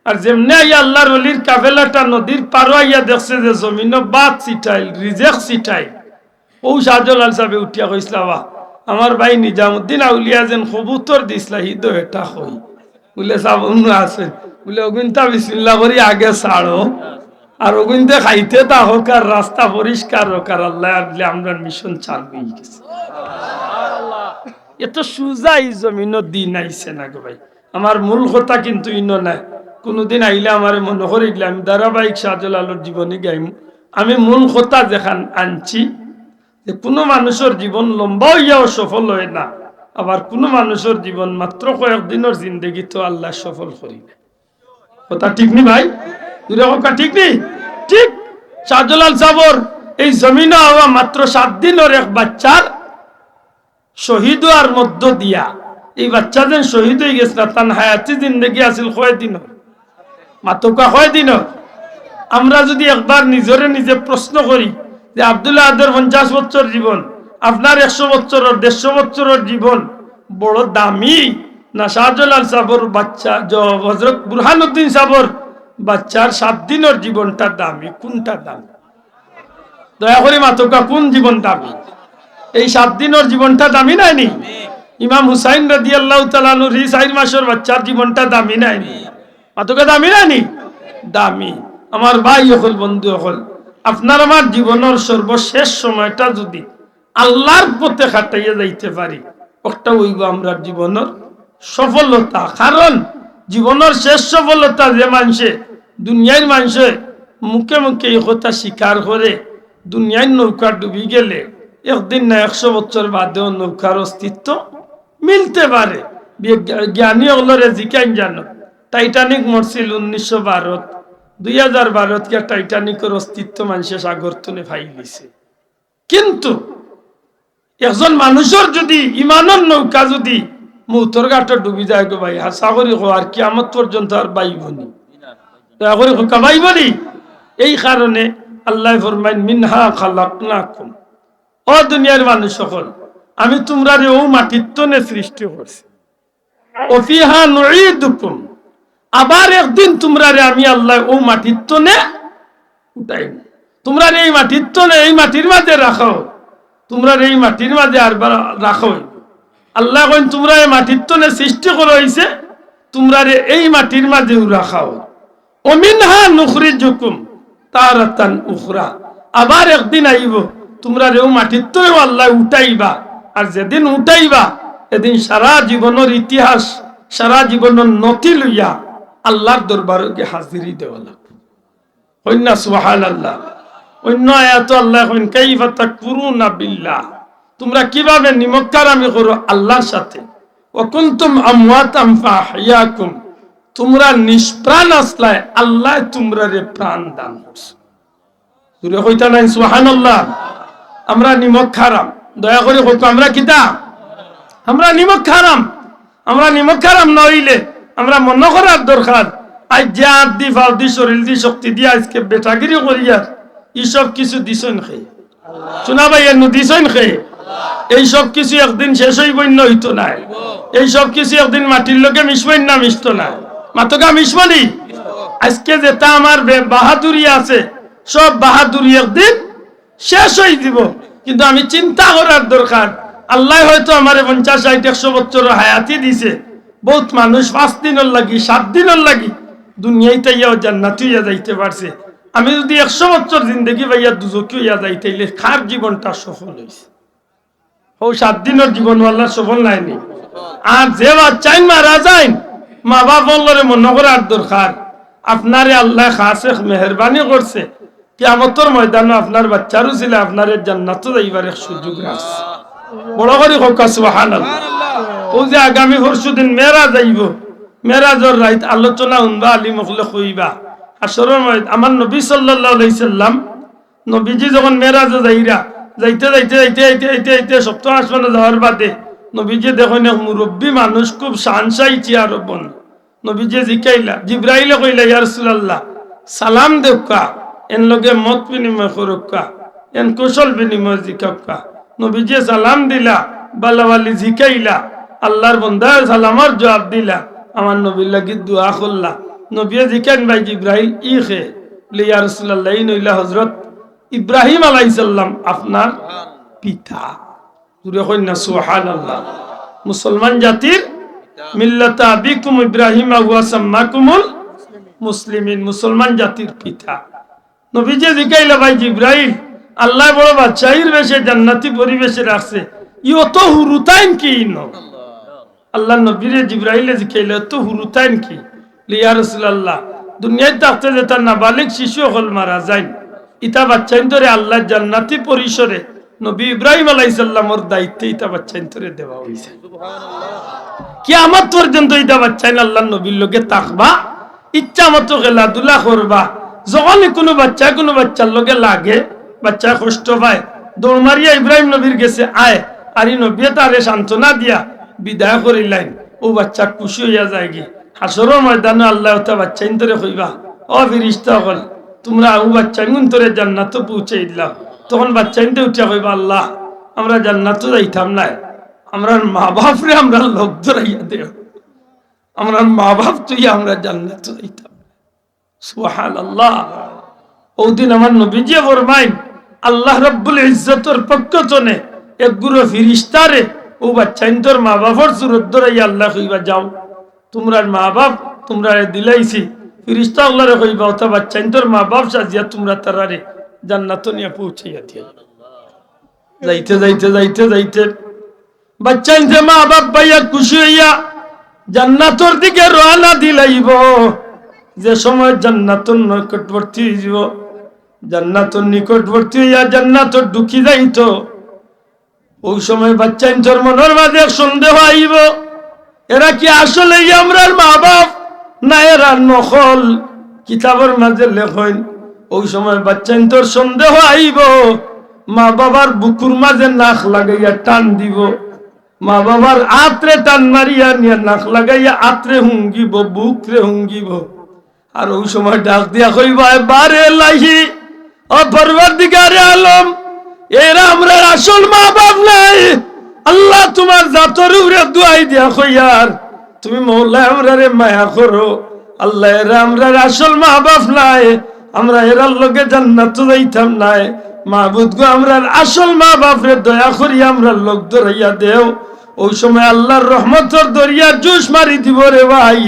A: আর যেমনি আইয়া আল্লাহর ওলির কাফেলাটা নদীর পার আইয়া দেখছে যে জমিনও বাত ছিটাইল, রিজেক ছিটাইল, ও শাহজালাল সাহেব উঠিয়া কইসলা বা আমার ভাই নিজামুদ্দিন আউলিয়া যেন কবুতর দিসলা হিদ এটা কই বলে সব অন্য আছে বলে অগুনটা বিসমিল্লাহ করি আগে ছাড়ো, আর ওগুনতে খাইতে তা হোক আর রাস্তা পরিষ্কার হোক, আর আল্লাহ আসলে আমরা মিশন চালু হয়ে গেছে। এত সুজা এই জমিন দিন আইছে না গো ভাই। আমার মূল কথা কিন্তু ইনো নাই। কোনোদিন আইলে আমার মনে করিলে আমি ধারাবাহিক শাহজালালের জীবনী গাইম। আমি মূল কথা যেখান আনছি যে কোনো মানুষের জীবন লম্বা হইয়াও সফল হয় না, আবার কোনো মানুষের জীবন মাত্র কয়েকদিনের জিন্দগি তো আল্লাহ সফল করি না। কথা ঠিক নি ভাই? কথা ঠিক নেই? ঠিক। শাহজালাল সাবর এই জমিনে হওয়া মাত্র 7 দিনের এক বাচ্চার শহীদ হওয়ার মধ্য দিয়া, এই বাচ্চা যেন শহীদ হয়ে গেছে তার হায়াতি জিন্দগি আছিল কয়দিনের, মাত্র কয়দিনের। আমরা যদি একবার নিজরে নিজে প্রশ্ন করি যে আব্দুল্লাহ আদের 50 বছর জীবন, আপনার 100 বছরের 150 বছরের জীবন বড় দামি না শাহজালাল সাবর বাচ্চা হযরত বুরহানুদ্দিন সাবর বাচ্চার 7 দিনের জীবনটা দামি? কোনটা দামি? দয়া করে মাতকা কোন জীবন দামি? এই 7 দিনের জীবনটা দামি নাইনি? ইমাম হুসাইন রাদিয়াল্লাহু তাআলা আনহু 4 মাসের বাচ্চার জীবনটা দামি নাইনি? মাতকে দামি নাইনি? দামি। আমার ভাই হল, বন্ধু হল, আপনার আমার জীবনের সর্বশেষ সময়টা যদি আল্লাহর পথে খাটাইয়া যাইতে পারি, একটা হইব আমরা জীবনের সফলতা। কারণ জীবনের শেষ সফলতা যে মানুষে, দুনিয়ার মানুষে মুখে মুখে এই কথা স্বীকার করে, দুনিয়ার নৌকা ডুবি গেলে একদিন না 100 বছর বাদেও নৌকার অস্তিত্ব মিলতে পারে। জ্ঞানী হলরে জিকাইন জানো, টাইটানিক মরছিল 1912, 2012 কে টাইটানিকের অস্তিত্ব মানুষের সাগর তুলে ফাই দিছে। কিন্তু একজন মানুষের যদি ইমানের নৌকা যদি মৌতর ঘাটে ডুবি যায় গো ভাই, হাসা করি আর কিয়ামত পর্যন্ত আর বাইবনি, দয়া করে বাইবনি। এই কারণে আল্লাহ ফরমাইন মিনহা খালাকনাকুম, ও দুনিয়ার মানুষ সকল, আমি তোমরা রে ও মাটির তনে সৃষ্টি করছি, ও ফিহা নুঈদুকুম, আবার একদিন তোমরা রে আমি আল্লাহ ও মাটির তনে উঠাইব। তোমরা রে এই মাটির তনে, এই মাটির মাঝে রাখো, তোমরা রে এই মাটির মাঝে আর রাখো। আল্লাহ কইন তোমরা এই মাটির তনে সৃষ্টি করা হইছে, তোমরা রে এই মাটির মাঝেও রাখাও। ও মিনহা নুখরিজুকুম তারাতান উখরা, আবার একদিন আইব তোমরা রে ও মাটির তনেও আল্লাহ উঠাইবা। আর যেদিন উঠাইবা এদিন সারা জীবনের ইতিহাস, সারা জীবনের নথি লইয়া আল্লাহর দরবারে হাজিরি দেওয়া লাগবে। কইনা সুবহানাল্লাহ। অন্য আয়াত আল্লাহ কইন কাইফা তাকফুরুনা বিল্লাহ, তোমরা কিভাবে নিমক্কারামি করো আল্লাহর সাথে। ওয়া কুনতুম আমওয়াতাম ফাহইয়াকুম, তোমরা নিষ্প্রাণ আসলায় আল্লাহ তোমরা রে প্রাণ দান করছে। দূরে কইতা নাই সুবহানাল্লাহ। আমরা নিমক খারাম, দয়া করে কইতো আমরা কিতা? আমরা নিমক খারাম। আমরা নিমক খারাম নইলে আমরা মনে করার দরকার, আজ যে হাত দি ফাও দি শরীর দি শক্তি দিয়ে আজকে বেটাগিরি করিয়া এইসব কিছু দিছেন খেয়ে, শোনা ভাই এর দিছেন খেয়ে, এইসব কিছু একদিন শেষ হইবই না, হইতো না। এইসব কিছু একদিন মাটির লোকে মিশবই না, মিশতো না। মাতকা মিশবনি। আজকে যেটা আমার বাহাদুরি আছে, সব বাহাদুরি একদিন শেষ হয়ে দিব। কিন্তু আমি চিন্তা করার দরকার, আল্লাহ হয়তো আমার 50, 60, 100 বছর হায়াতি দিছে। বহুত মানুষ 5 দিনের লাগি, 7 দিনের লাগি দুনিয়াতে ইয়া জান্নাতে ইয়া যাইতে পারছে। আমি যদি 100 বছর জিন্দগি ভাইয়া দুজকে ইয়া যাইতেইলে কার জীবনটা সফল হয়েছে? ও 7 দিনের জীবন আল্লাহ সফল নাইনি। আর যে বাচ্চাই মারা যায়, মা বাপ বললে মনে করার দরকার, আপনারে আল্লাহ খাসে মেহরবানি করছে, কিয়ামতের ময়দানে আপনার বাচ্চারও ছিল আপনার জান্নাতে যাইবার এক সুযোগ রাখছে। বড় করে হোক সুবহানাল্লাহ। ও যে আগামী পরশুদিন মেরাজ যাইব, মেরাজের রাত আলোচনা শুনবা, আলী মখলে কইবা। আসরের ময়দান আমার নবী সাল্লাল্লাহু আলাইহি সাল্লাম, নবীজি যখন মেরাজে যাইরা যাইতে যাইতে যাইতে যাইতে যাইতে যাইতে সপ্তম আসমানে যাওয়ার বাদে নবীজি দেখেন এক মুরব্বী মানুষ, খুব শানশাই চেয়ার বন। নবীজি জিকাইলা, জিব্রাইলে কইলা ইয়া রাসূলুল্লাহ সালাম দেউকা, এন লগে মত বিনিময় করুকা, এন কুশল বিনিময় জিকাউকা। নবীজি সালাম দিলা, বালাওয়ালি জিকাইলা, আল্লাহর বান্দা সালামার জবাব দিলা, আমার নবীর লাগি দোয়া করলা। নবী জিকান ভাই জিব্রাইল ই খে ইয়া রাসূলুল্লাহ, এই নইলা হযরত ইব্রাহিম আলাইহিস সালাম আপনার পিতা। জুরে কইনা সুবহানাল্লাহ। মুসলমান জাতির মিল্লাতা আবিকুম ইব্রাহিম ওয়া সাম্মাকুমুল মুসলিমিন, মুসলমান জাতির পিতা। নবীজি জিকাইলা ভাই জিব্রাইল, আল্লাহ বড় বাদশাহীর বেশে জান্নাতি পরিবেশে রাখছে, ই অত হুরুতাইন কি ন? আল্লাহ নবীরে জিব্রাইলে জিকাইলা তো হুরুতাইন কি? ইয়া রাসূলুল্লাহ দুনিয়ায় থাকতে যে তার নাবালিগ শিশু হল মারা যায়, ইতা বাচ্চাইন ধরে আল্লাহ জান্নাতি পরিসরে নবী ইব্রাহিম আলাইহিস সালামের দায়িত্বে ইতা বাচ্চাইন ধরে দেওয়া হইছে। কিয়ামত পর্যন্ত ইতা বাচ্চাইন আল্লাহ নবীর লগে থাকবা, ইচ্ছা মতো খেলাধুলা করবা। যখনই কোনো বাচ্চার লগে লাগে, বাচ্চা কষ্ট পায়, দৌড় মারিয়া ইব্রাহিম নবীর গেছে আয়, আর ই নবী তারে সান্ত্বনা দিয়া বিদায় করিলেন। ও বাচ্চা খুশি হইয়া যায় গি। হাসরের ময়দানে আল্লাহ তা বাচ্চাইন ধরে কইবা, ও ফেরেশতা হল তোমরা ও বাচ্চাইন ধরে জান্নাতে পৌঁছে দিলাম। তখন বাচ্চাইনতে উঠিয়া কইবা, আল্লাহ আমরা জান্নাতে যাইতাম না, আমরা মা বাপরে আমরা লোক ধরাইয়া দেও, আমরা মা বাপ তুই আমরা জান্নাতে যাইতাম। সুবহানাল্লাহ। ওদিন আমার নবীজি ফরমাইন, আল্লাহ রাব্বুল ইজ্জতের পক্ষ থেকে এক গুরু ফিরিস্তারে ও বাচ্চাইন তোর মা বাপর সুরত ধরে আল্লাহ কইবা যাও তোমরা মা বাপ তোমরা দিলাইছি ফিরিস্তা আল্লাহরে কইবা ওটা বাচ্চাইন তোর মা বাপ সাজিয়া তোমরা তারারে জান্নাত নিয়ে পৌঁছাইয়া দিয়া যাইতে যাইতে যাইতে যাইতে বাচ্চাইন যে মা বাপ পাইয়া খুশি হইয়া জান্নাতর দিকে রওনা দিলাইব যে সময় জান্নাতুন নিকটবর্তী হইব জান্নাতুন নিকটবর্তী হইয়া জান্নাতর ঢুকি যাইতো ওই সময় বাচ্চাইন তোর মনের মাঝে সন্দেহ আইব এরা কি আসলে আমরার মা বাপ না এরা নকল কিতাবের মাঝে লেখেন ওই সময় বাচ্চাইন তোর সন্দেহ আইব মা বাবার বুকুর মাঝে নাক লাগাইয়া টান দিব মা বাবার আত্রে টান মারিয়া নিয়ে নাক লাগাইয়া আত্রে হুঙ্গিব বুকরে হুঙ্গিব আর ওই সময় ডাক দিয়া কইবা বারে লাহি ও পরওয়ারদিগারে আলম এরা আমরা আসল মা বাপ নাই আল্লাহ তোমার জাতর উপরে দুয়াই দিয়া কইয়ার তুমি মৌলা আমরারে মায়া করো আল্লাহ এরা আমরা আসল মা বাপ নাই আমরা এরার লগে জান্নাত যাইতাম নাই মাহবুদ গো আমরা আসল মা বাপরে দয়া করি আমরা লোক ধরাইয়া দেও ওই সময় আল্লাহর রহমতের দরিয়া জুস মারি দিব রে ভাই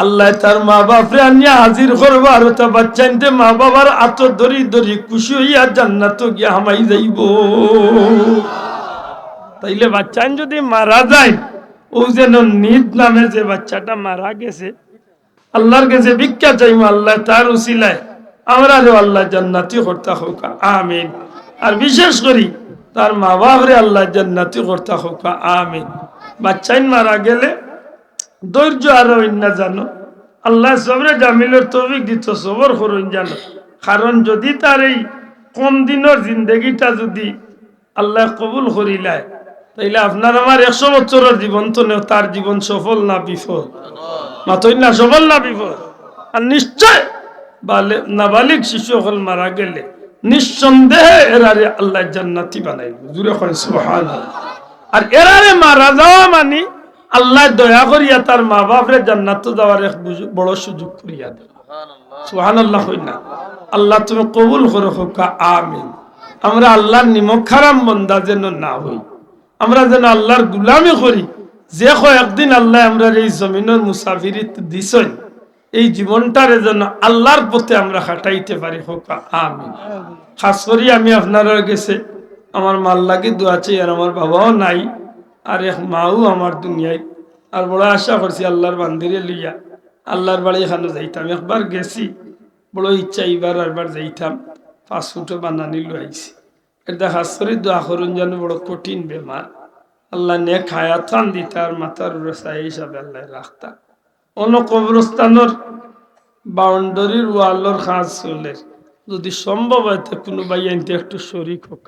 A: আল্লাহ তার মা বাপরে আনিয়া হাজির করবো আর তা বাচ্চাইতে মা বাবার আত ধরি ধরি খুশি হইয়া জান্নাত গিয়া হামাই যাইব তাইলে বাচ্চাইন যদি মারা যায় ও যেন নিদ নামে যে বাচ্চাটা মারা গেছে আল্লাহর কাছে ভিক্ষা চাইবো আল্লাহ তার উসিলায় আমরা আল্লাহ জান্নাতি করতে হোক আমিন আর বিশেষ করি তার মা বাপরে আল্লাহ জান্নাতি করতে হোক আমিন বাচ্চাইন মারা গেলে ধৈর্য আরো না জানো আল্লাহ সবরে জামিলের তৌফিক দিত সবর করুন জানো কারণ যদি তার এই কম দিনের জিন্দগিটা যদি আল্লাহ কবুল করিলায় তাইলে আপনার আমার 100 বছরের জীবন তো নেও তার জীবন সফল না বিফল মাতই না সফল না বিফল আর নিশ্চয় নাবালিক শিশু হল মারা গেলে নিঃসন্দেহে এরারে আল্লাহ জান্নাতি বানাইব জুড়ে করেন সুবহানাল্লাহ আর এরারে মারা যাওয়া মানে আল্লাহ দয়া করিয়া তার মা বাপরে জান্নাত যাওয়ার এক বড় সুযোগ করিয়া দেন সুবহানাল্লাহ কই না আল্লাহ তুমি কবুল করো হোক আমিন আমরা আল্লাহর নিমক হারাম বান্দা যেন না হই আমরা যেন আল্লাহর গোলামি করি যে কয়েকদিন আল্লাহ আমরা এই জমিনের মুসাফিরিত দিছেন এই জীবনটারে যেন আল্লাহর পথে আমরা খাটাইতে পারি হোক আমিন খাস করি আমি আপনারা গেছে আমার মাল লাগে দোয়া চাই আর আমার বাবাও নাই আর এক মাও আমার দুনিয়ায় আর বড় আশা করছি আল্লাহর বান্দিরে লইয়া আল্লাহর বাড়ি এখানে যাইতাম একবার গেছি বড় ইচ্ছা এইবার আরবার যাইতাম পাসপোর্টও বানানি লইছি এটা খাস করে দোয়া করুন যেন বড় কঠিন বেমার আল্লাহ নে খায়া থান দিতা আর মাথার রসাই হিসাবে আল্লাহ রাখতা অন্য কবরস্থানের বাউন্ডারির ওয়ালের খাঁজ চলে যদি সম্ভব হয় তো কোনো ভাই আনতে একটু শরিক হোক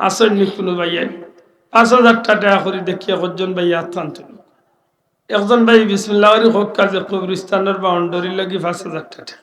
A: আসেননি কোনো ভাই 5,000 টাকা করে দেখি একজন ভাই আথান একজন ভাই বিসমিল্লাহ হোক কাজে কবরস্থানের বাউন্ডারি লাগি 5,000 টাকা